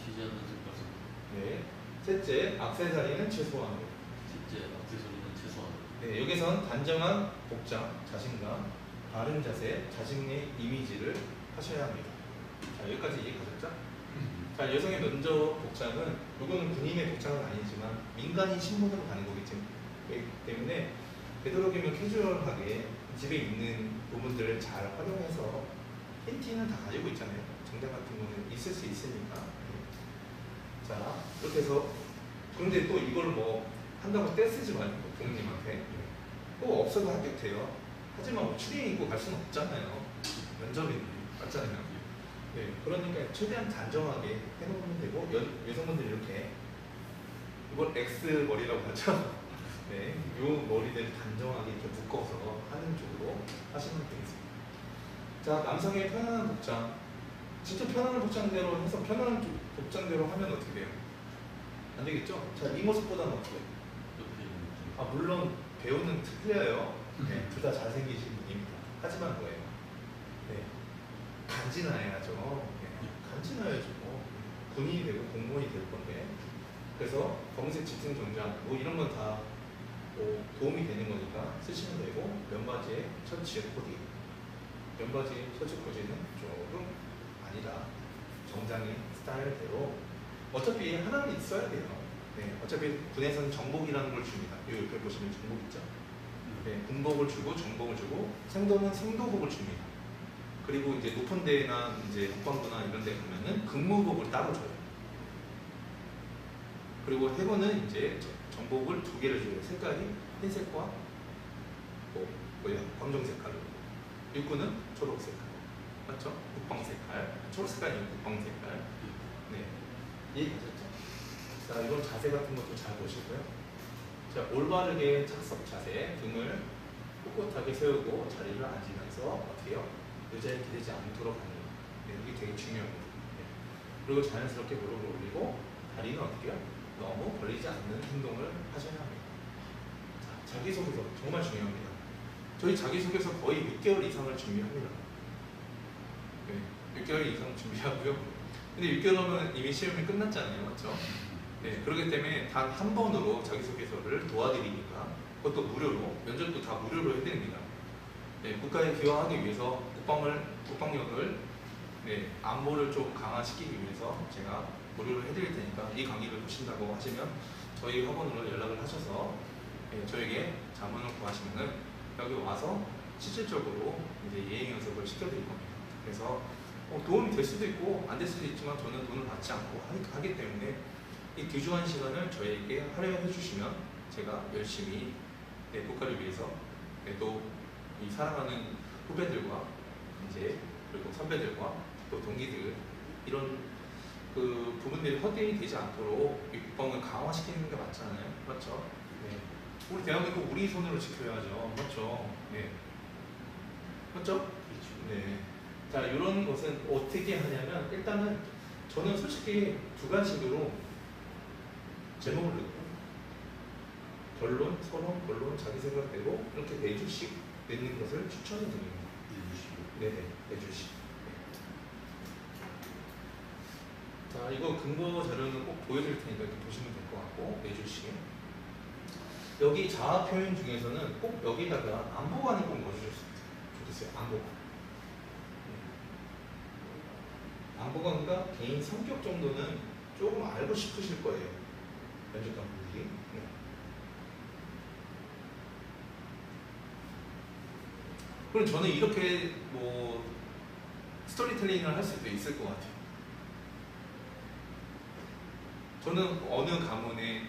튀지 않는 색깔 선택. 네, 셋째, 액세서리는 최소한. 셋째, 액세서리는 최소한. 네, 여기선 단정한 복장, 자신감, 바른 자세, 자신의 이미지를 하셔야 합니다. 자, 여기까지 이해 가셨죠? 자, 여성의 면접 복장은, 이거는 군인의 복장은 아니지만 민간인 신분으로 가는 거기 때문에 되도록이면 캐주얼하게 집에 있는 부분들을 잘 활용해서 팬티는 다 가지고 있잖아요. 정장 같은 거는 있을 수 있으니까. 자, 이렇게 해서 그런데 또 이걸 뭐 한다고 떼쓰지 말고 부모님한테 꼭 없어도 합격돼요. 하지만 뭐 추리닝 입고 갈 수는 없잖아요. 면접인데 맞잖아요. 네, 그러니까 최대한 단정하게 해놓으면 되고 여성분들이 이렇게 이걸 X 머리라고 하죠. 네, 요 머리를 단정하게 이렇게 묶어서 하는 쪽으로 하시면 되겠습니다. 자, 남성의 편안한 복장. 진짜 편안한 복장대로 해서 편안한 복장대로 하면 어떻게 돼요? 안 되겠죠? 자, 이 모습보다는 어떻게 돼요? 아, 물론 배우는 틀려요. 네, 둘 다 잘생기신 분입니다. 하지만 뭐예요? 네, 간지나야죠. 네, 간지나야죠. 군인이 되고 공무원이 될 건데. 그래서 검은색 짙은 정장 뭐 이런 건 다 도움이 되는 거니까 쓰시면 되고, 면바지에 셔츠 코디. 면바지 셔츠 코디는 조금 아니다. 정장의 스타일대로 어차피 하나는 있어야 돼요. 네, 어차피 군에서는 정복이라는 걸 줍니다. 여기 옆에 보시면 정복 있죠. 네, 군복을 주고 정복을 주고, 생도는 생도복을 줍니다. 그리고 이제 높은 데나 이제 국방부나 이런 데 가면은 근무복을 따로 줘요. 그리고 해군은 이제 정복을 2개를 줘요. 색깔이 흰색과 검정 색깔로. 육군은 초록 색깔. 맞죠? 국방 색깔. 초록 색깔이 국방 색깔. 네, 이해가셨죠? 자, 이런 자세 같은 것도 잘 보시고요. 자, 올바르게 착석 자세, 등을 꼿꼿하게 세우고 자리를 앉으면서 어떻게 해요? 의자에 기대지 않도록 하는 거. 네, 이게 되게 중요합니다. 네. 그리고 자연스럽게 무릎을 올리고 다리는 어떻게 해요? 너무 벌리지 않는 행동을 하셔야 합니다. 자, 자기소개서 정말 중요합니다. 저희 자기소개서 거의 6개월 이상을 준비합니다. 네, 6개월 이상 준비하고요. 근데 6개월이면 이미 시험이 끝났잖아요. 맞죠? 네, 그렇기 때문에 단 한 번으로 자기소개서를 도와드리니까 그것도 무료로, 면접도 다 무료로 해드립니다. 네, 국가에 기여하기 위해서 국방력을 네, 안보를 좀 강화시키기 위해서 제가 무료로 해드릴 테니까 이 강의를 보신다고 하시면 저희 학원으로 연락을 하셔서 네, 저에게 자문을 구하시면은 여기 와서 실질적으로 이제 예행 연습을 시켜드릴 겁니다. 그래서 도움이 될 수도 있고 안 될 수도 있지만 저는 돈을 받지 않고 하기 때문에 이 귀중한 시간을 저에게 활용해 주시면 제가 열심히 네, 국가를 위해서 네, 또 이 사랑하는 후배들과 이제 그리고 선배들과 또 동기들 이런 그 부분들이 헛되이 되지 않도록 이 국방을 강화시키는 게 맞잖아요. 맞죠? 네. 우리 대한민국 우리 손으로 지켜야죠. 맞죠? 네. 맞죠? 네. 자, 이런 것은 어떻게 하냐면 일단은 저는 솔직히 두 가지로 제목을 넣고 결론, 서론, 본론, 자기 생각대로 이렇게 4줄씩 내는 것을 추천드립니다. 네네, 4줄씩. 자, 이거 근거 자료는 꼭 보여드릴 테니까 이렇게 보시면 될 것 같고 4줄씩. 여기 자아 표현 중에서는 꼭 여기다가 안보관을 꼭 넣어주셨으면 좋겠어요. 안보관. 안보관과 개인 성격 정도는 조금 알고 싶으실 거예요. 면접관 분들이. 그럼 저는 이렇게 뭐 스토리텔링을 할 수도 있을 것 같아요. 저는 어느 가문에서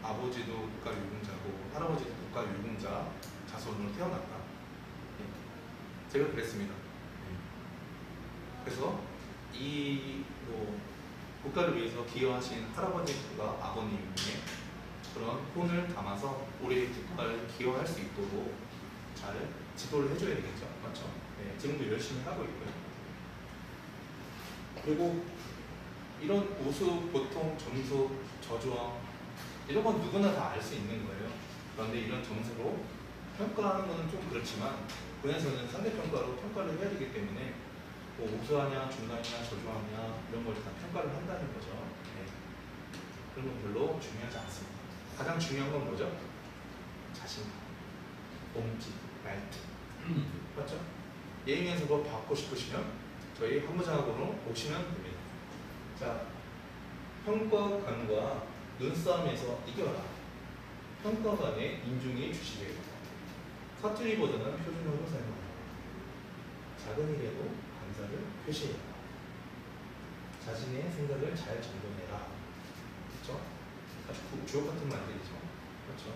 아버지도 국가유공자고 할아버지도 국가유공자 자손으로 태어났다. 제가 그랬습니다. 그래서 이 뭐 국가를 위해서 기여하신 할아버지과 아버님의 그런 혼을 담아서 우리 국가를 기여할 수 있도록 잘 지도를 해줘야 되겠죠. 맞죠? 네, 지금도 열심히 하고 있고요. 그리고 이런 우수, 보통, 점수, 저조함 이런 건 누구나 다 알 수 있는 거예요. 그런데 이런 점수로 평가하는 건 좀 그렇지만 본에서는 상대평가로 평가를 해야 되기 때문에 뭐 우수하냐, 중간이냐, 저조하냐 이런 걸 다 평가를 한다는 거죠. 네. 그런 건 별로 중요하지 않습니다. 가장 중요한 건 뭐죠? 자신감, 몸짓, 말투. 맞죠? 예행에서 뭐 받고 싶으시면 저희 한부장학원으로 오시면 됩니다. 자, 평가관과 눈싸움에서 이겨라. 평가관의 인중이 주시되고 사투리보다는 표준어로 사용하라. 작은 일에도 감사를 표시해라. 자신의 생각을 잘 정돈해라. 그렇죠? 아주 주옥 같은 말들이죠. 그렇죠?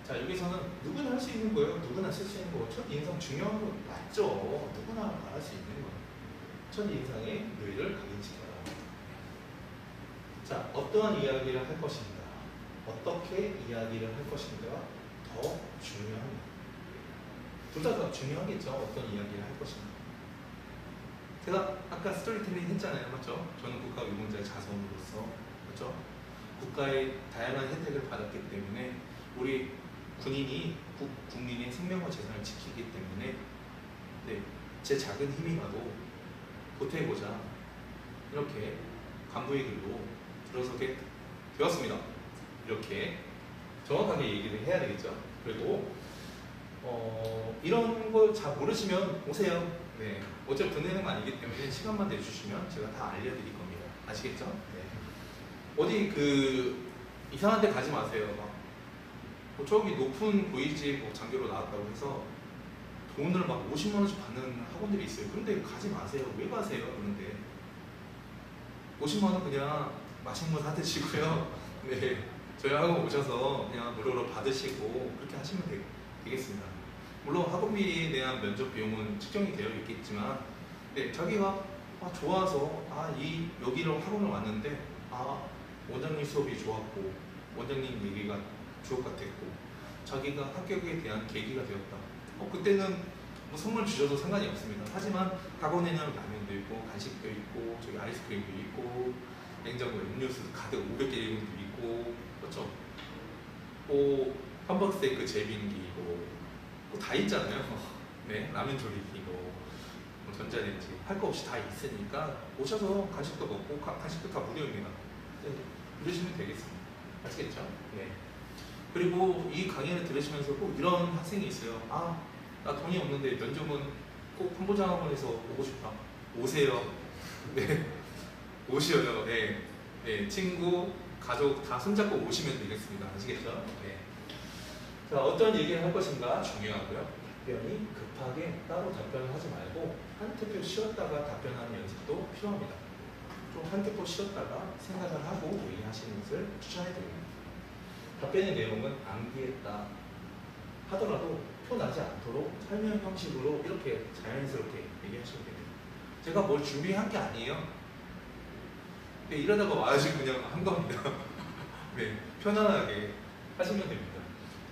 자, 여기서는 누구나 할 수 있는 거예요. 누구나 쓸 수 있는 거고 첫 인상 중요한 거 맞죠? 누구나 말할 수 있는 거예요. 첫 인상의 뇌를 각인시켜라. 자, 어떠한 이야기를 할 것인가, 어떻게 이야기를 할 것인가 더 중요합니다. 둘 다 중요하겠죠. 어떤 이야기를 할 것인가. 제가 아까 스토리텔링 했잖아요. 맞죠? 저는 국가유공자의 자손으로서 그렇죠? 국가의 다양한 혜택을 받았기 때문에 우리 군인이 국민의 생명과 재산을 지키기 때문에 네, 제 작은 힘이라도 보태고자 이렇게 간부의 길로 들어서게 되었습니다. 이렇게 정확하게 얘기를 해야 되겠죠. 그리고 이런 거 잘 모르시면 오세요. 네, 어차피 듣는 거 아니기 때문에 시간만 내주시면 제가 다 알려드릴 겁니다. 아시겠죠? 네. 어디 그 이상한 데 가지 마세요. 뭐 저기 높은 고위직 뭐 장교로 나왔다고 해서 돈을 막 50만 원씩 받는 학원들이 있어요. 그런데 가지 마세요. 왜 가세요? 그런데 50만 원 그냥 맛있는 거 사드시고요. 네, 저희 학원 오셔서 그냥 무료로 받으시고 그렇게 하시면 되겠습니다. 물론 학원비에 대한 면접 비용은 측정이 되어 있겠지만 네, 자기가 좋아서 여기로 학원을 왔는데 원장님 수업이 좋았고 원장님 얘기가 주옥 같았고 자기가 합격에 대한 계기가 되었다. 그때는 뭐 선물 주셔도 상관이 없습니다. 하지만 학원에는 라면도 있고 간식도 있고 저기 아이스크림도 있고 냉장고에 음료수 가득 500개 정도 있고 그렇죠? 함버거 스테이크 재빙기고 다 있잖아요. 네, 라면 조리기고 뭐 전자레인지 할 거 없이 다 있으니까 오셔서 간식도 먹고 간식도 다 무료입니다. 네, 그러시면 되겠습니다. 아시겠죠? 네. 그리고 이 강의를 들으시면서 꼭 이런 학생이 있어요. 나 돈이 없는데 면접은 꼭 한부장학원에서 오고 싶다. 오세요. 네, 오시어요. 네, 네, 친구, 가족 다 손잡고 오시면 되겠습니다. 아시겠죠? 네. 자, 어떤 얘기를 할 것인가 중요하고요. 답변이 급하게 따로 답변을 하지 말고 한 템포 쉬었다가 답변하는 연습도 필요합니다. 좀 한 템포 쉬었다가 생각을 하고 얘기하시는 것을 추천해드립니다. 답변의 내용은 암기했다 하더라도 표나지 않도록 설명 형식으로 이렇게 자연스럽게 얘기하시면 됩니다. 제가 뭘 준비한 게 아니에요. 네, 이러다가 와가지고 그냥 한 겁니다. 네, 편안하게 하시면 됩니다.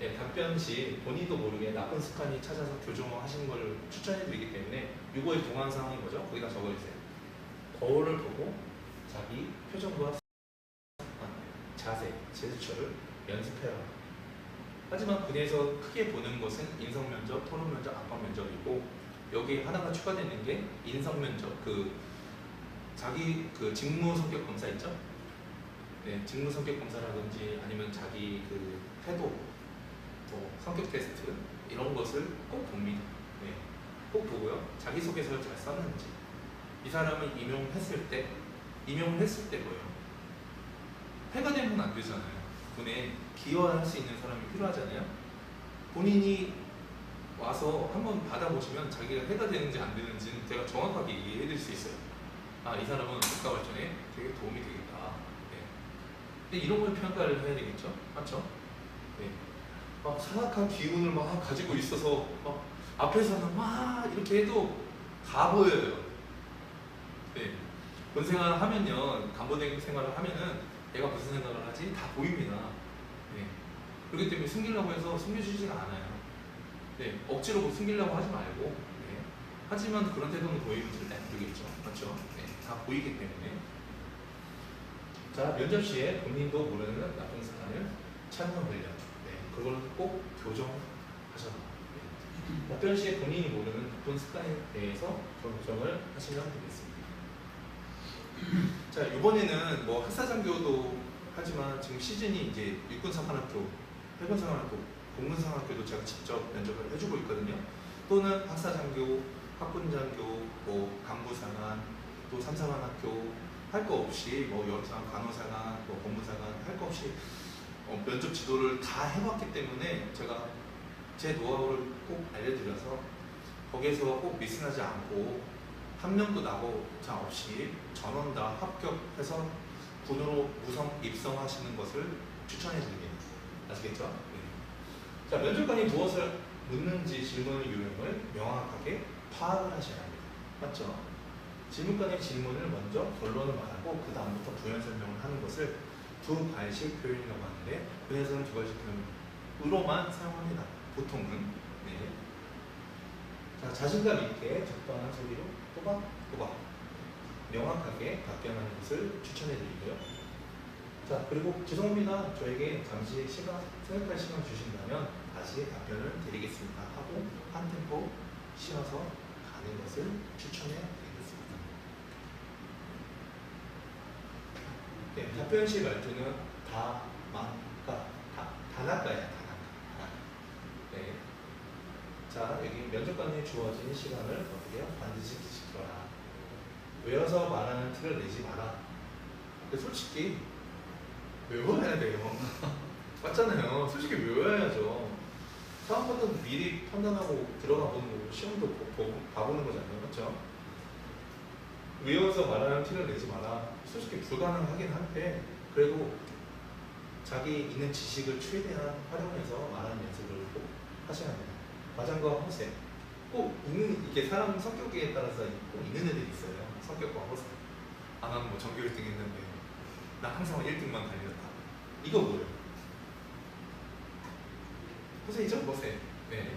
예, 답변 시 본인도 모르게 나쁜 습관이 찾아서 교정하시는 걸 추천해드리기 때문에 이거의 동안 상황이 뭐죠? 거기다 적어주세요. 거울을 보고 자기 표정과 습관, 자세, 제스처를 연습해라. 하지만 군에서 크게 보는 것은 인성 면접, 토론 면접, 안방 면접이고 여기 하나가 추가되는 게 인성 면접, 자기 직무 성격 검사 있죠? 네, 직무 성격 검사라든지 아니면 자기 태도, 성격 테스트 이런 것을 꼭 봅니다. 네, 꼭 보고요. 자기소개서를 잘 썼는지, 이 사람을 임용을 했을 때 뭐예요? 해가 되면 안 되잖아요. 군에 기여할 수 있는 사람이 필요하잖아요. 본인이 와서 한번 받아보시면 자기가 해가 되는지 안 되는지는 제가 정확하게 이해해 드릴 수 있어요. 아, 이 사람은 국가 발전에 되게 도움이 되겠다. 네. 근데 이런 걸 평가를 해야 되겠죠? 맞죠? 네. 막 산악한 기운을 막 가지고 있어서 막 앞에서는 막 이렇게 해도 다 보여요. 네. 군 생활을 하면요, 간부대 생활을 하면은 내가 무슨 생각을 하지? 다 보입니다. 네. 그렇기 때문에 숨기려고 해서 숨겨주지가 않아요. 네. 억지로 뭐 숨기려고 하지 말고. 네. 하지만 그런 태도는 보이면 절대 안 되겠죠. 맞죠? 네. 다 보이기 때문에. 자, 면접 시에 본인도 모르는 나쁜 습관을 찾아내려. 네. 그걸 꼭 교정하셔라. 네. 답변 시에 본인이 모르는 나쁜 습관에 대해서 교정을 하시면 되겠습니다. 자, 이번에는 뭐 학사장교도 하지만 지금 시즌이 이제 육군사관학교, 해군사관학교, 공군사관학교도 제가 직접 면접을 해주고 있거든요. 또는 학사장교, 학군장교, 뭐 간부사관, 또 삼사관학교 할 거 없이 뭐 여사관, 간호사관, 뭐 법무사관 할 거 없이 면접 지도를 다 해봤기 때문에 제가 제 노하우를 꼭 알려드려서 거기에서 꼭 미스나지 않고 한 명도 나고자 없이 전원 다 합격해서 군으로 무성 입성하시는 것을 추천해드립니다. 아시겠죠? 네. 자, 면접관이 무엇을 묻는지 질문의 유형을 명확하게 파악을 하셔야 합니다. 맞죠? 질문관의 질문을 먼저 결론을 말하고 그 다음부터 부연 설명을 하는 것을 두 발식 표현이라고 하는데 군에서는 두 발식 표현으로만 사용합니다. 보통은. 네. 자, 자신감 있게 적당한 소리로 또박또박 명확하게 답변하는 것을 추천해 드리고요. 자, 그리고 죄송합니다. 저에게 잠시 생각할 시간 주신다면 다시 답변을 드리겠습니다 하고 한 템포 쉬어서 가는 것을 추천해 드리겠습니다. 네, 답변 시 말투는 다나까야. 네. 자, 여기 면접관에 주어진 시간을 어떻게 해요? 반드시 지켜라. 외워서 말하는 티를 내지 마라. 근데 솔직히 외워야 돼요. 맞잖아요. 솔직히 외워야죠. 다음부터 미리 판단하고 들어가 보는 거고 시험도 봐보는 거잖아요. 맞죠? 외워서 말하는 티를 내지 마라. 솔직히 불가능하긴 한데 그래도 자기 있는 지식을 최대한 활용해서 말하는 연습을 꼭 하셔야 됩니다. 과장과 허세. 꼭 이게 사람 성격에 따라서 꼭 있는 애들이 있어요. 성격과 허세. 아, 나는 뭐 전교 1등 했는데 나 항상 1등만 달렸다. 이거 뭐예요? 허세이죠? 허세. 네.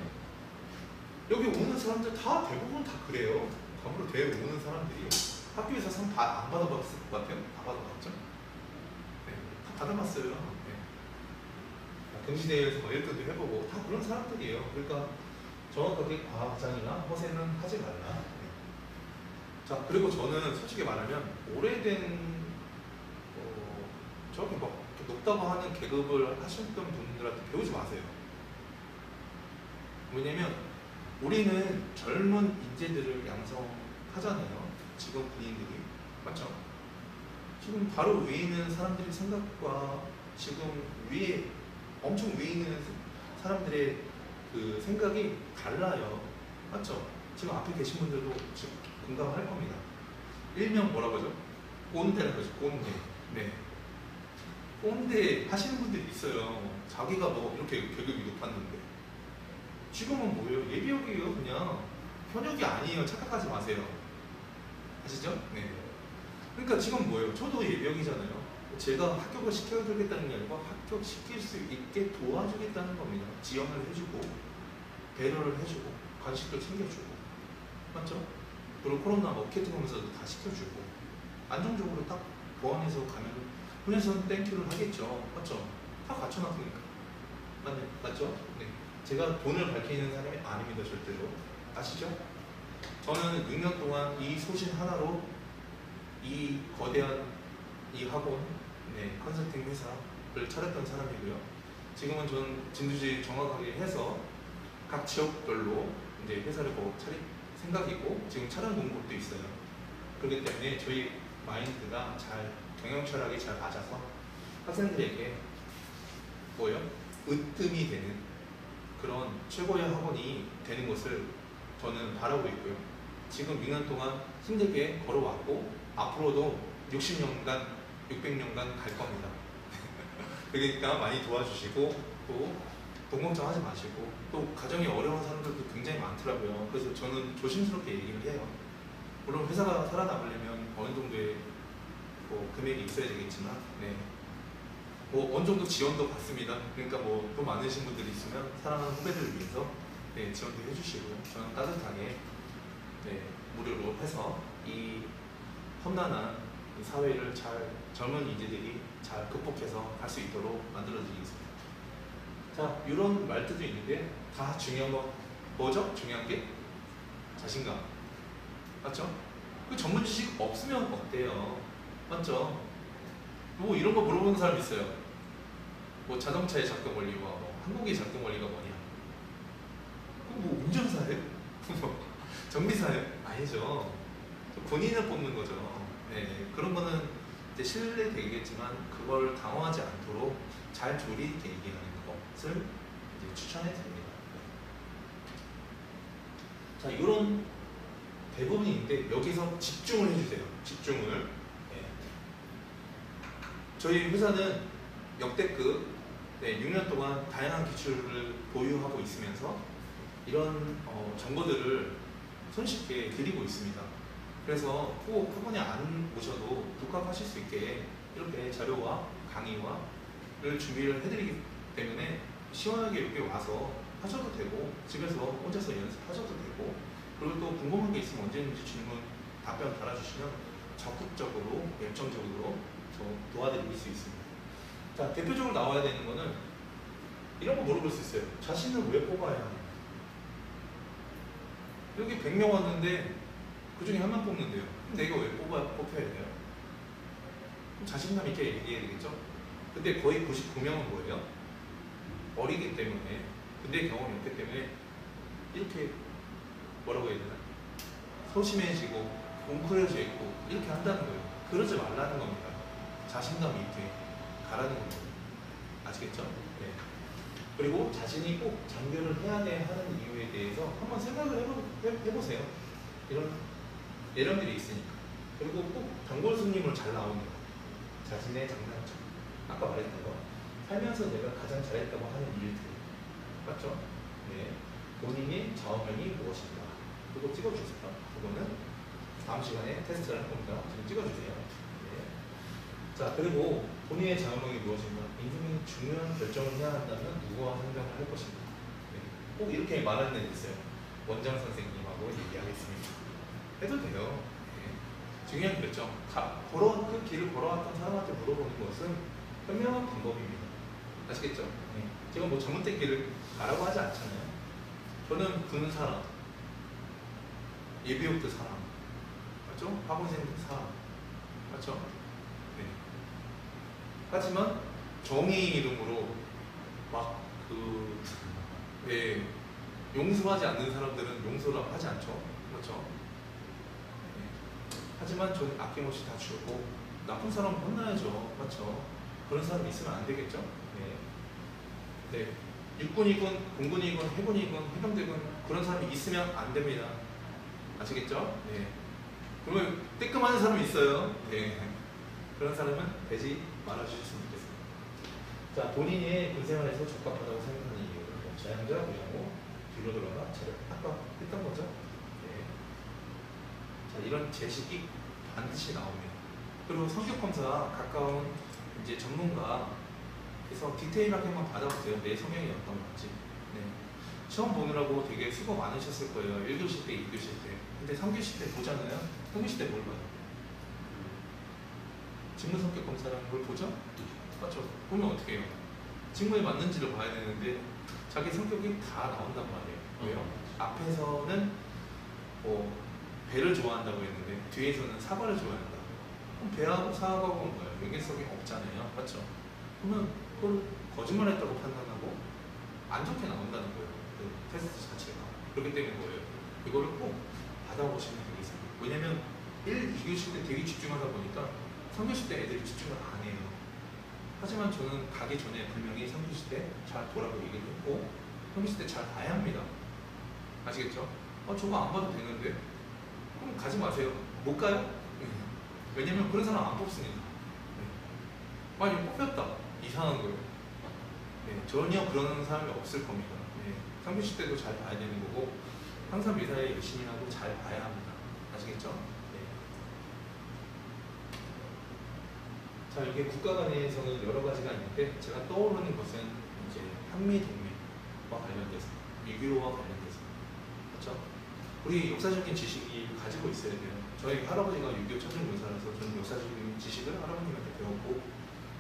여기 오는 사람들 대부분 다 그래요. 감으로 대회 오는 사람들이 학교에서 상 안 받아봤을 것 같아요? 다 받아봤죠? 네. 다 받아봤어요. 네. 경시대회에서 1등도 해보고 다 그런 사람들이에요. 그러니까 정확하게 과장이나 허세는 하지 말라. 네. 자, 그리고 저는 솔직히 말하면 오래된 저렇게 막 높다고 하는 계급을 하셨던 분들한테 배우지 마세요. 왜냐면 우리는 젊은 인재들을 양성하잖아요. 지금 군인들이. 맞죠? 지금 바로 위에 있는 사람들의 생각과 지금 엄청 위에 있는 사람들의 그 생각이 달라요. 맞죠? 지금 앞에 계신 분들도 지금 공감할 겁니다. 일명 뭐라고 하죠? 꼰대라고 하죠. 꼰대. 네. 꼰대 하시는 분들이 있어요. 자기가 뭐 이렇게 계급이 높았는데 지금은 뭐예요? 예비역이에요. 그냥 현역이 아니에요. 착각하지 마세요. 아시죠? 네. 그러니까 지금 뭐예요? 저도 예비역이잖아요. 제가 합격을 시켜주겠다는 게 아니고 합격시킬 수 있게 도와주겠다는 겁니다. 지원을 해주고 배려를 해주고 간식도 챙겨주고 맞죠? 그리고 코로나 마케팅 하면서도 다 시켜주고 안정적으로 딱 보완해서 가면 훈련선 땡큐를 하겠죠. 맞죠? 다 갖춰놨으니까 맞죠? 네. 제가 돈을 밝히는 사람이 아닙니다. 절대로 아시죠? 저는 6년 동안 이 소신 하나로 이 거대한 이 학원 컨설팅 회사를 차렸던 사람이고요. 지금은 전 진두지 정확하게 해서 각 지역별로 이제 회사를 꼭 차릴 생각이고 지금 차려놓은 곳도 있어요. 그렇기 때문에 저희 마인드가 잘 경영 철학이 잘 맞아서 학생들에게 뭐요? 으뜸이 되는 그런 최고의 학원이 되는 것을 저는 바라고 있고요. 지금 6년 동안 힘들게 걸어왔고 앞으로도 60년간, 600년간 갈 겁니다. 그러니까 많이 도와주시고 또 돈 걱정하지 마시고 또 가정이 어려운 사람들도 굉장히 많더라고요. 그래서 저는 조심스럽게 얘기를 해요. 물론 회사가 살아남으려면 어느 정도의 뭐 금액이 있어야 되겠지만 뭐 어느 정도 지원도 받습니다. 그러니까 뭐 돈 많으신 분들이 있으면 사랑하는 후배들을 위해서 지원도 해주시고요. 저는 따뜻하게 무료로 해서 이 험난한 이 사회를 잘 젊은 이들이 잘 극복해서 갈 수 있도록 만들어드리겠습니다. 자, 이런 말들도 있는데 다 중요한 거 뭐죠? 중요한 게 자신감. 맞죠? 그 전문 지식 없으면 어때요? 맞죠? 뭐 이런 거 물어보는 사람 있어요. 뭐 자동차의 작동 원리와 뭐 항공기의 작동 원리가 뭐냐? 뭐 운전사예요? 정비사예요? 아니죠. 본인을 뽑는 거죠. 그런 거는 이제 신뢰 되겠지만 그걸 당황하지 않도록 잘 조리 있게 얘기하는 것을 이제 추천해 드립니다. 자, 이런 대부분인데 여기서 집중을 해주세요. 집중을. 저희 회사는 역대급 6년 동안 다양한 기술을 보유하고 있으면서 이런 정보들을 손쉽게 드리고 있습니다. 그래서 꼭 학원에 안 오셔도 독학하실 수 있게 이렇게 자료와 강의를 준비를 해드리기 때문에 시원하게 이렇게 와서 하셔도 되고 집에서 혼자서 연습하셔도 되고 그리고 또 궁금한 게 있으면 언제든지 질문 답변 달아주시면 적극적으로 열정적으로 도와드릴 수 있습니다. 자, 대표적으로 나와야 되는 거는 이런 거 물어볼 수 있어요. 자신을 왜 뽑아야 하냐? 여기 100명 왔는데 그 중에 한 명 뽑는데요. 그럼 내가 왜 뽑혀야 돼요? 그럼 자신감 있게 얘기해야 되겠죠? 근데 거의 99명은 뭐예요? 어리기 때문에 군대 경험이 없기 때문에 이렇게 뭐라고 해야 되나? 소심해지고 웅크려져 있고 이렇게 한다는 거예요. 그러지 말라는 겁니다. 자신감 있게 가라는 겁니다. 아시겠죠? 네. 그리고 자신이 꼭 장교를 해야 하는 이유에 대해서 한번 생각을 해보세요. 이런 예령들이 있으니까. 그리고 꼭 단골 손님으로 잘 나오는 거. 자신의 장단점. 아까 말했던 거. 살면서 내가 가장 잘했다고 하는 일들. 맞죠? 네. 본인의 좌우명이 무엇인가. 그거 찍어주세요. 그거는 다음 시간에 테스트를 할 겁니다. 지금 찍어주세요. 네. 자, 그리고 본인의 좌우명이 무엇인가. 인생의 중요한 결정을 해야 한다면 누구와 상담을 할 것인가. 네. 꼭 이렇게 말하는 애들 있어요. 원장 선생님하고 얘기하겠습니다. 해도 돼요. 네. 중요한 결정. 그 길을 걸어왔던 사람한테 물어보는 것은 현명한 방법입니다. 아시겠죠? 네. 제가 뭐 전문된 길을 가라고 하지 않잖아요. 저는 군 사람, 예비역도 사람, 맞죠? 학원생도 사람, 맞죠? 네. 하지만 정의 이름으로 막 용서하지 않는 사람들은 용서를 하지 않죠. 그렇죠? 네. 하지만 저는 아낌없이 다 주고 나쁜 사람은 혼나야죠. 맞죠? 그런 사람이 있으면 안 되겠죠? 네. 네. 육군이군, 공군이군, 해군이군, 해병대군 그런 사람이 있으면 안 됩니다. 아시겠죠? 네. 그러면 뜨끔하는 사람이 있어요. 네. 그런 사람은 되지 말아주셨으면 좋겠습니다. 자, 본인의 군생활에서 적합하다고 생각하는 이유는 자양자, 무양호, 뒤로 돌아가, 차례. 아까 했던 거죠? 네. 자, 이런 제식이 반드시 나옵니다. 그리고 성격검사 가까운 이제 전문가 그래서 디테일하게만 받아보세요. 내 성향이 어떤 건지. 네. 시험 보느라고 되게 수고 많으셨을 거예요. 1교시 때, 2교시 때. 근데 3교시 때 보잖아요. 3교시 때 뭘 봐요? 직무 성격 검사라는 걸 보죠? 맞죠? 보면 어떻게 해요? 직무에 맞는지를 봐야 되는데 자기 성격이 다 나온단 말이에요. 왜요? 앞에서는 뭐 배를 좋아한다고 했는데 뒤에서는 사과를 좋아한다. 그럼 배하고 사과가 온 거예요. 연계성이 없잖아요. 맞죠? 그러면 그걸 거짓말했다고 판단하고 안 좋게 나온다는 거예요. 그 테스트 자체가. 그렇기 때문에 뭐예요? 이거를 꼭 받아보시면 되겠습니다. 왜냐면 1, 2교시 때 되게 집중하다 보니까 3교시 때 애들이 집중을 안 해요. 하지만 저는 가기 전에 분명히 3교시 때 잘 보라고 얘기를 했고 3교시 때 잘 봐야 합니다. 아시겠죠? 저거 안 봐도 되는데 그럼 가지 마세요. 못 가요? 왜냐면 그런 사람 안 뽑습니다. 아니 뽑혔다. 이상한 거예요. 네, 전혀 그런 사람이 없을 겁니다. 네, 3교시 때도 잘 봐야 되는 거고 항상 미사에 열심히 하고 잘 봐야 합니다. 아시겠죠? 네. 자, 이게 국가 간에서는 여러 가지가 있는데 제가 떠오르는 것은 이제 한미 동맹과 관련돼서 유교와 관련돼서 그렇죠? 우리 역사적인 지식이 가지고 있어야 돼요. 저희 할아버지가 유교 천중묘사라서 저는 역사적인 지식을 할아버님한테 배웠고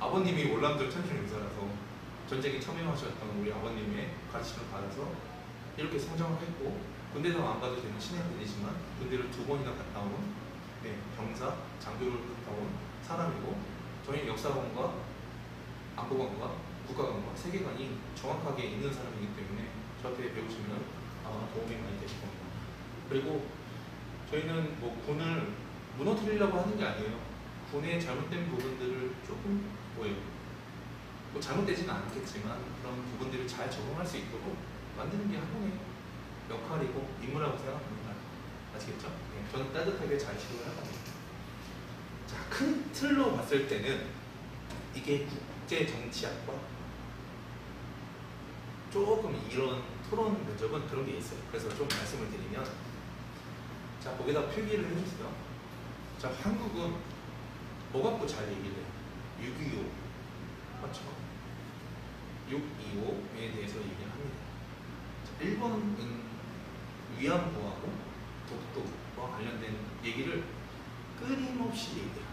아버님이 월남전 천중묘사라서 전쟁에 참여하셨던 우리 아버님의 가르침을 받아서 이렇게 성장을 했고 군대도 안 가도 되는 신행군이지만 군대를 2번이나 갔다 온 병사, 장교를 갔다 온 사람이고 저희 역사관과 안보관과 국가관과 세계관이 정확하게 있는 사람이기 때문에 저한테 배우시면 아마 도움이 많이 되실 겁니다. 그리고 저희는 뭐 군을 무너뜨리려고 하는 게 아니에요. 군의 잘못된 부분들을 조금 뭐예요? 뭐 잘못되지는 않겠지만 그런 부분들을 잘 적응할 수 있도록 만드는 게 학원의 역할이고 임무라고 생각합니다. 아시겠죠? 네, 저는 따뜻하게 잘 지도를 할 겁니다. 자, 큰 틀로 봤을 때는 이게 국제정치학과 조금 이런 토론 면접은 그런 게 있어요. 그래서 좀 말씀을 드리면 자, 거기다 필기를 해주세요. 자, 한국은 뭐 갖고 잘 얘기를 해요? 6.25 맞죠? 6.25에 대해서 얘기를 합니다. 자, 일본은 위안부하고 독도와 관련된 얘기를 끊임없이 얘기를 합니다.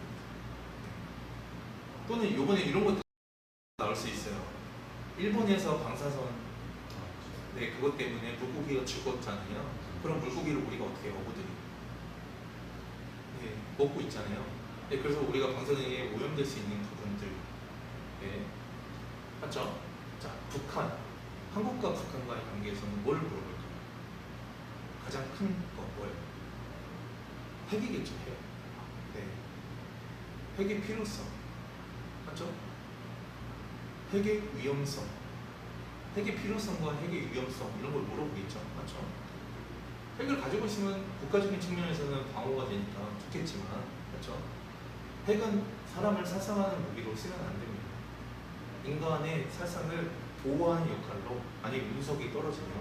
또는 이번에 이런 것도 나올 수 있어요. 일본에서 방사선 그것 때문에 물고기가 죽었잖아요. 그럼 물고기를 우리가 어떻게 어부들이 먹고 있잖아요. 그래서 우리가 방사능에 오염될 수 있는 부분들 맞죠? 자, 북한 한국과 북한과의 관계에서는 뭘 물어볼까요? 가장 큰 거 뭐예요? 핵이겠죠. 핵. 핵의 필요성 맞죠? 핵의 위험성 핵의 필요성과 핵의 위험성 이런 걸 물어보겠죠. 맞죠? 핵을 가지고 있으면 국가적인 측면에서는 방어가 되니까 좋겠지만 그렇죠? 핵은 사람을 살상하는 무기로 쓰면 안 됩니다. 인간의 살상을 보호하는 역할로 만약 운석이 떨어지면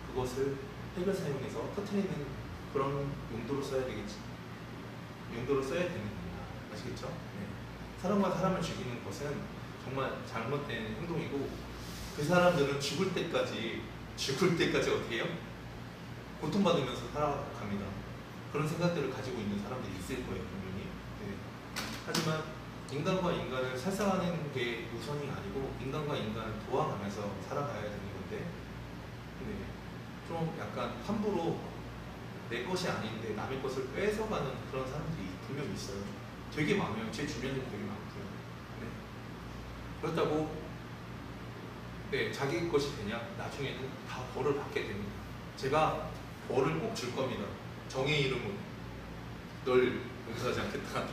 그것을 핵을 사용해서 터트리는 그런 용도로 써야 되겠지. 용도로 써야 되는 겁니다. 아시겠죠? 네. 사람과 사람을 죽이는 것은 정말 잘못된 행동이고 그 사람들은 죽을 때까지 어떻게 해요? 고통받으면서 살아갑니다. 그런 생각들을 가지고 있는 사람들이 있을 거예요, 분명히. 네. 하지만 인간과 인간을 살상하는 게 우선이 아니고 인간과 인간을 도와가면서 살아가야 되는 건데 좀 약간 함부로 내 것이 아닌데 남의 것을 뺏어가는 그런 사람들이 분명히 있어요. 되게 많아요. 제 주변에도 되게 많고요. 네. 그렇다고 자기 것이 되냐? 나중에는 다 벌을 받게 됩니다. 제가 벌을 꼭 줄 겁니다. 정의 이름으로 널 용서하지 않겠다.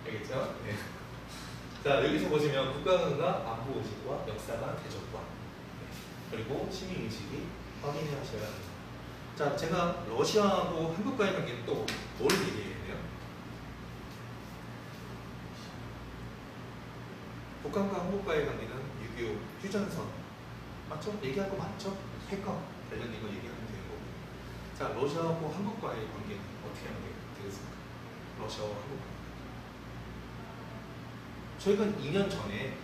알겠죠? 네. 자, 여기서 보시면 국가관과 안보의식과 역사관, 대적관 그리고 시민의식이 확인해 하셔야 합니다. 자, 제가 러시아하고 한국과의 관계는 또 뭘 얘기해야 돼요? 북한과 한국과의 관계는 6.25 휴전선 맞죠? 얘기할 거 많죠? 핵과 관련된 거 얘기하면 되는 거고. 자, 러시아하고 한국과의 관계는 어떻게 하면 되겠습니까? 러시아와 한국 최근 2년 전에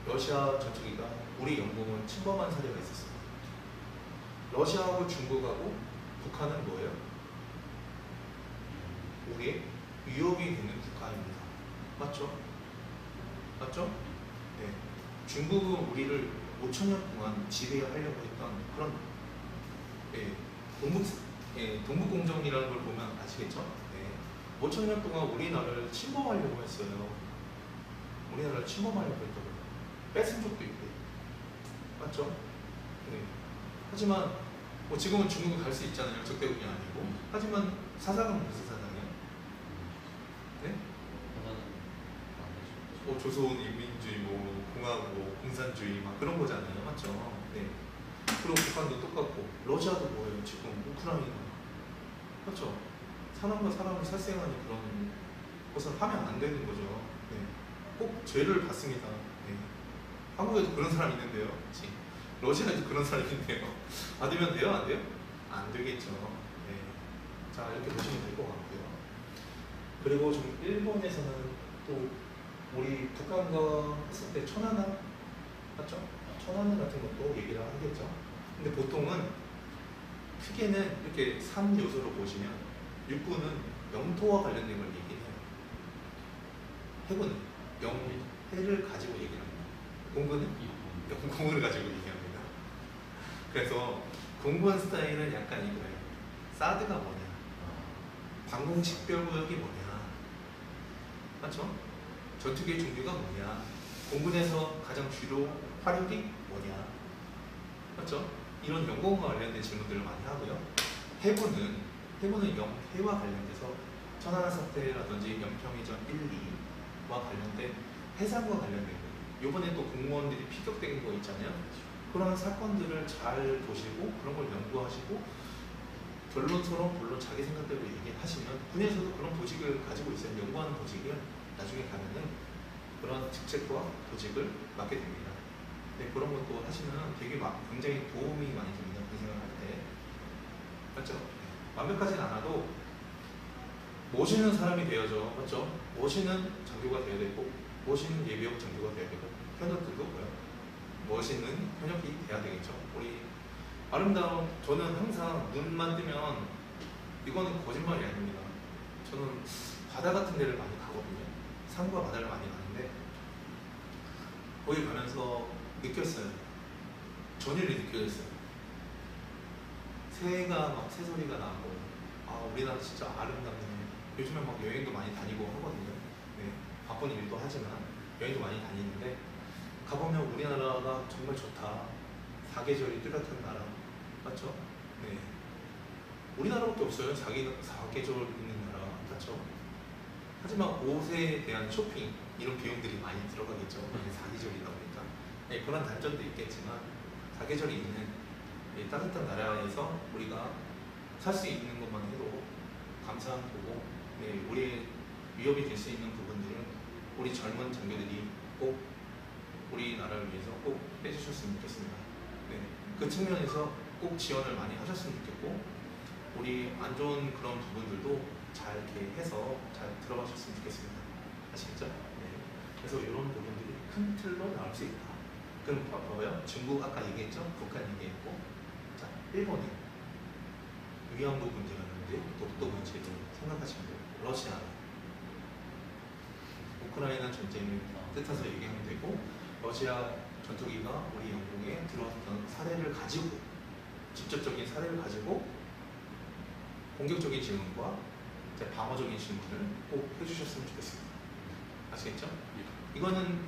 러시아 전투기가 우리 영공을 침범한 사례가 있었어요. 러시아하고 중국하고 북한은 뭐예요? 우리의 위협이 되는 국가입니다. 맞죠? 맞죠? 네. 중국은 우리를 5천년 동안 지배하려고 했던 그런 동북공정이라는 걸 보면 아시겠죠? 5천년 동안 우리나라를 침범하려고 했어요. 우리나라를 침범하려고 했다고. 뺏은 적도 있고. 맞죠? 네. 하지만 뭐 지금은 중국을 갈 수 있잖아요. 적대국이 아니고. 하지만 사상은 무슨 사상이에요? 네? 하나는 안 되죠. 뭐 조선 인민주의, 뭐 공화국, 공산주의 막 그런 거잖아요. 맞죠? 네. 그리고 북한도 똑같고 러시아도 뭐예요? 지금 우크라이나. 맞죠? 사람과 사람을 살생하는 그런 것을 하면 안 되는 거죠. 네. 꼭 죄를 받습니다. 네. 한국에도 그런 사람이 있는데요. 그치? 러시아에도 그런 사람이 있는데요. 받으면 돼요? 안 돼요? 안 되겠죠. 네. 자, 이렇게 보시면 될 것 같고요. 그리고 좀 일본에서는 또 우리 북한과 했을 때 천안함 맞죠? 천안함 같은 것도 얘기를 하겠죠. 근데 보통은 크게는 이렇게 3요소로 보시면 육군은 영토와 관련된 걸 얘기해요. 해군은 영해를 가지고 얘기를 합니다. 공군은 영공을 가지고 얘기합니다. 그래서 공군 스타일은 약간 이거예요. 사드가 뭐냐, 방공식별구역이 뭐냐, 맞죠? 전투기의 종류가 뭐냐, 공군에서 가장 주로 화력이 뭐냐, 맞죠? 이런 영공과 관련된 질문들을 많이 하고요. 해군은 영해와 관련돼서 천안함 사태라든지 연평해전 1, 2와 관련된 해상과 관련된 거. 이번에 또 공무원들이 피격된 거 있잖아요. 그런 사건들을 잘 보시고 그런 걸 연구하시고 결론처럼 물론 자기 생각대로 얘기하시면 군에서도 그런 보직을 가지고 있어요. 연구하는 보직을 나중에 가면은 그런 직책과 보직을 맡게 됩니다. 네, 그런 것도 하시면 되게 굉장히 도움이 많이 됩니다. 그 생각할 때. 맞죠? 완벽하진 않아도 모시는 사람이 되어져. 맞죠? 모시는 장교가 되어야 되고 모시는 예비역 장교가 되어야 되고 현역들도 뭐요? 모시는 현역이 돼야 되겠죠. 우리 아름다운 저는 항상 눈만 뜨면 이거는 거짓말이 아닙니다. 저는 바다 같은 데를 많이 가거든요. 산과 바다를 많이 가는데 거기 가면서 느꼈어요. 전율이 느껴졌어요. 새가 막 새소리가 나고 아 우리나라 진짜 아름답네. 요즘에 막 여행도 많이 다니고 하거든요. 네, 바쁜 일도 하지만 여행도 많이 다니는데 가보면 우리나라가 정말 좋다. 사계절이 뚜렷한 나라. 맞죠? 네. 우리나라밖에 없어요. 사계절 있는 나라. 맞죠? 하지만 옷에 대한 쇼핑 이런 비용들이 많이 들어가겠죠. 사계절이다 보니까. 네, 그런 단점도 있겠지만 사계절이 있는 따뜻한 나라에서 우리가 살 수 있는 것만 해도 감사한 거고 네, 우리의 위협이 될 수 있는 부분들은 우리 젊은 장교들이 꼭 우리나라를 위해서 꼭 해주셨으면 좋겠습니다. 네, 그 측면에서 꼭 지원을 많이 하셨으면 좋겠고 우리 안 좋은 그런 부분들도 잘 이렇게 해서 잘 들어가셨으면 좋겠습니다. 아시겠죠? 네. 그래서 이런 부분들이 큰 틀로 나올 수 있다. 그럼 봐봐요. 중국 아까 얘기했죠? 북한 얘기했고 자, 일본은 위안부 문제라든지 독도 문제를 생각하시면 돼요. 러시아 우크라이나 전쟁을 뜻해서 얘기하면 되고 러시아 전투기가 우리 영공에 들어왔던 사례를 가지고 직접적인 사례를 가지고 공격적인 질문과 방어적인 질문을 꼭 해주셨으면 좋겠습니다. 아시겠죠? 이거는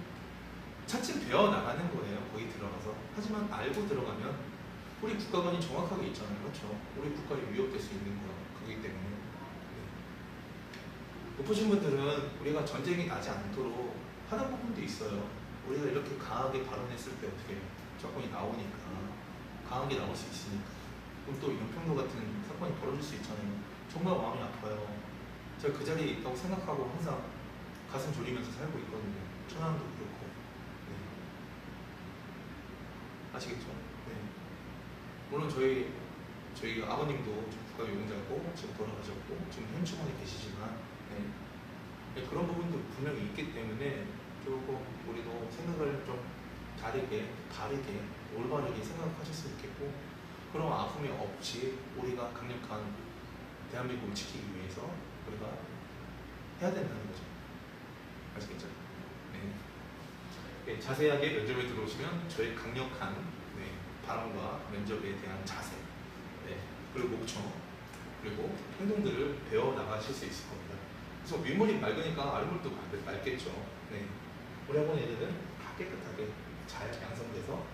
차츰 배워나가는 거예요. 거기 들어가서. 하지만 알고 들어가면 우리 국가관이 정확하게 있잖아요. 그렇죠? 우리 국가에 위협될 수 있는 거기 때문에 높으신 분들은 우리가 전쟁이 나지 않도록 하는 부분도 있어요. 우리가 이렇게 강하게 발언했을 때 어떻게 조건이 나오니까 강하게 나올 수 있으니까 그럼 또 연평도 같은 사건이 벌어질 수 있잖아요. 정말 마음이 아파요. 제가 그 자리에 있다고 생각하고 항상 가슴 졸이면서 살고 있거든요. 천안도 그렇고 네. 아시겠죠? 네. 물론 저희 아버님도 국가유공자고 지금 돌아가셨고 지금 현충원에 계시지만 네. 네, 그런 부분도 분명히 있기 바르게 올바르게 생각하실 수 있겠고, 그런 아픔이 없이 우리가 강력한 대한민국을 지키기 위해서 우리가 해야 된다는 거죠. 아시겠죠? 네. 네, 자세하게 면접에 들어오시면 저의 강력한 발언과 면접에 대한 자세, 그리고 목청, 그리고 행동들을 배워 나가실 수 있을 겁니다. 그래서 윗물이 맑으니까 아랫물도 맑겠죠. 네. 우리 학원 애들은 다 깨끗하게 잘 양성돼서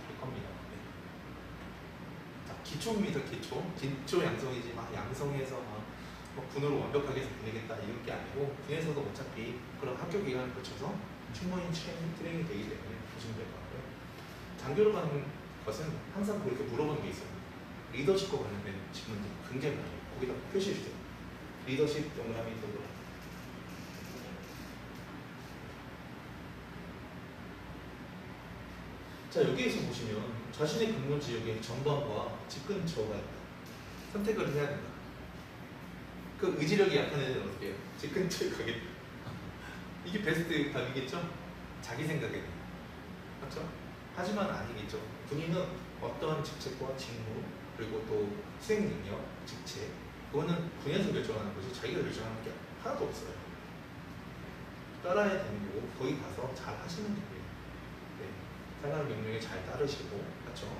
될 겁니다. 네. 자, 기초입니다. 기초 양성이지 막 양성해서 막 군으로 완벽하게 보내겠다 이런 게 아니고, 군에서도 어차피 그런 학교 기간을 거쳐서 충분히 트레이닝이 되기 때문에 보시면 될 것 같고요. 장교로 가는 것은 항상 그렇게 물어보는 게 있어요. 리더십과 관련된 질문들 굉장히 많아요. 거기다 표시해 주세요. 리더십 동그라미 동그라미. 자, 여기에서 보시면 자신의 근무 지역의 전방과 집 근처가 있다. 선택을 해야 된다. 그 의지력이 약한 애들은 어떻게 해요? 집 근처에 가겠다. 이게 베스트 답이겠죠? 자기 생각에는. 그렇죠? 하지만 아니겠죠. 군인은 어떠한 직책과 직무, 그리고 또 수행 능력, 직책, 그거는 군에서 결정하는 거지 자기가 결정하는 게 하나도 없어요. 따라야 되는 거고, 거기 가서 잘 하시면 됩니다. 네. 사람 명령에 잘 따르시고, 그렇죠?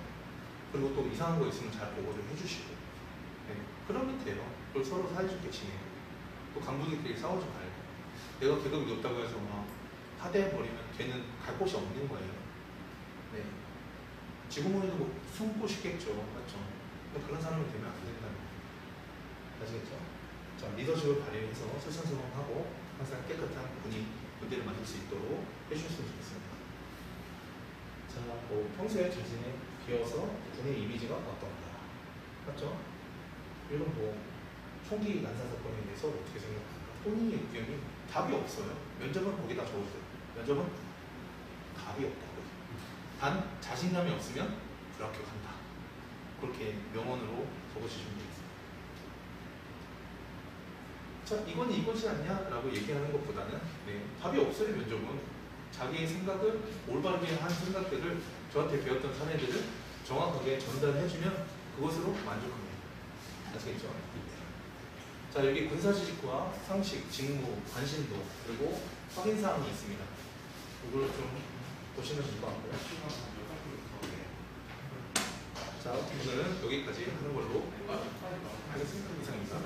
그리고 또 이상한 거 있으면 잘 보고를 해주시고, 네. 그러면 돼요. 그리고 서로 사이좋게 지내고, 또 간부들끼리 싸우지 말고, 내가 계급이 높다고 해서 막 하대해버리면 걔는 갈 곳이 없는 거예요. 네. 지구본에도 뭐 숨고 싶겠죠. 맞죠? 근데 그런 사람이 되면 안 된다는 거예요. 아시겠죠? 자, 리더십을 발휘해서 설선성하고 항상 깨끗한 군인 무대를 만들 수 있도록 해주셨으면 좋겠습니다. 자, 뭐 평소에 자신의 비어서 군의 이미지가 어떤가? 맞죠? 이건 뭐 총기 난사 사건에 대해서 어떻게 생각합니까? 본인의 의견이 답이 없어요. 면접은 거기다 적어주세요. 면접은 답이 없다고요. 단 자신감이 없으면 불합격한다. 그렇게 명언으로 적어주시면 되겠습니다. 자, 이건 이거지 않냐? 라고 얘기하는 것보다는 답이 없어요. 면접은 자기의 생각을 올바르게 한 생각들을 저한테 배웠던 사례들을 정확하게 전달해주면 그것으로 만족합니다. 아시겠죠? 자, 여기 군사지식과 상식, 직무, 관심도, 그리고 확인사항이 있습니다. 이걸 좀 보시면 될 것 같고요. 자, 오늘은 여기까지 하는 걸로 하겠습니다. 이상입니다.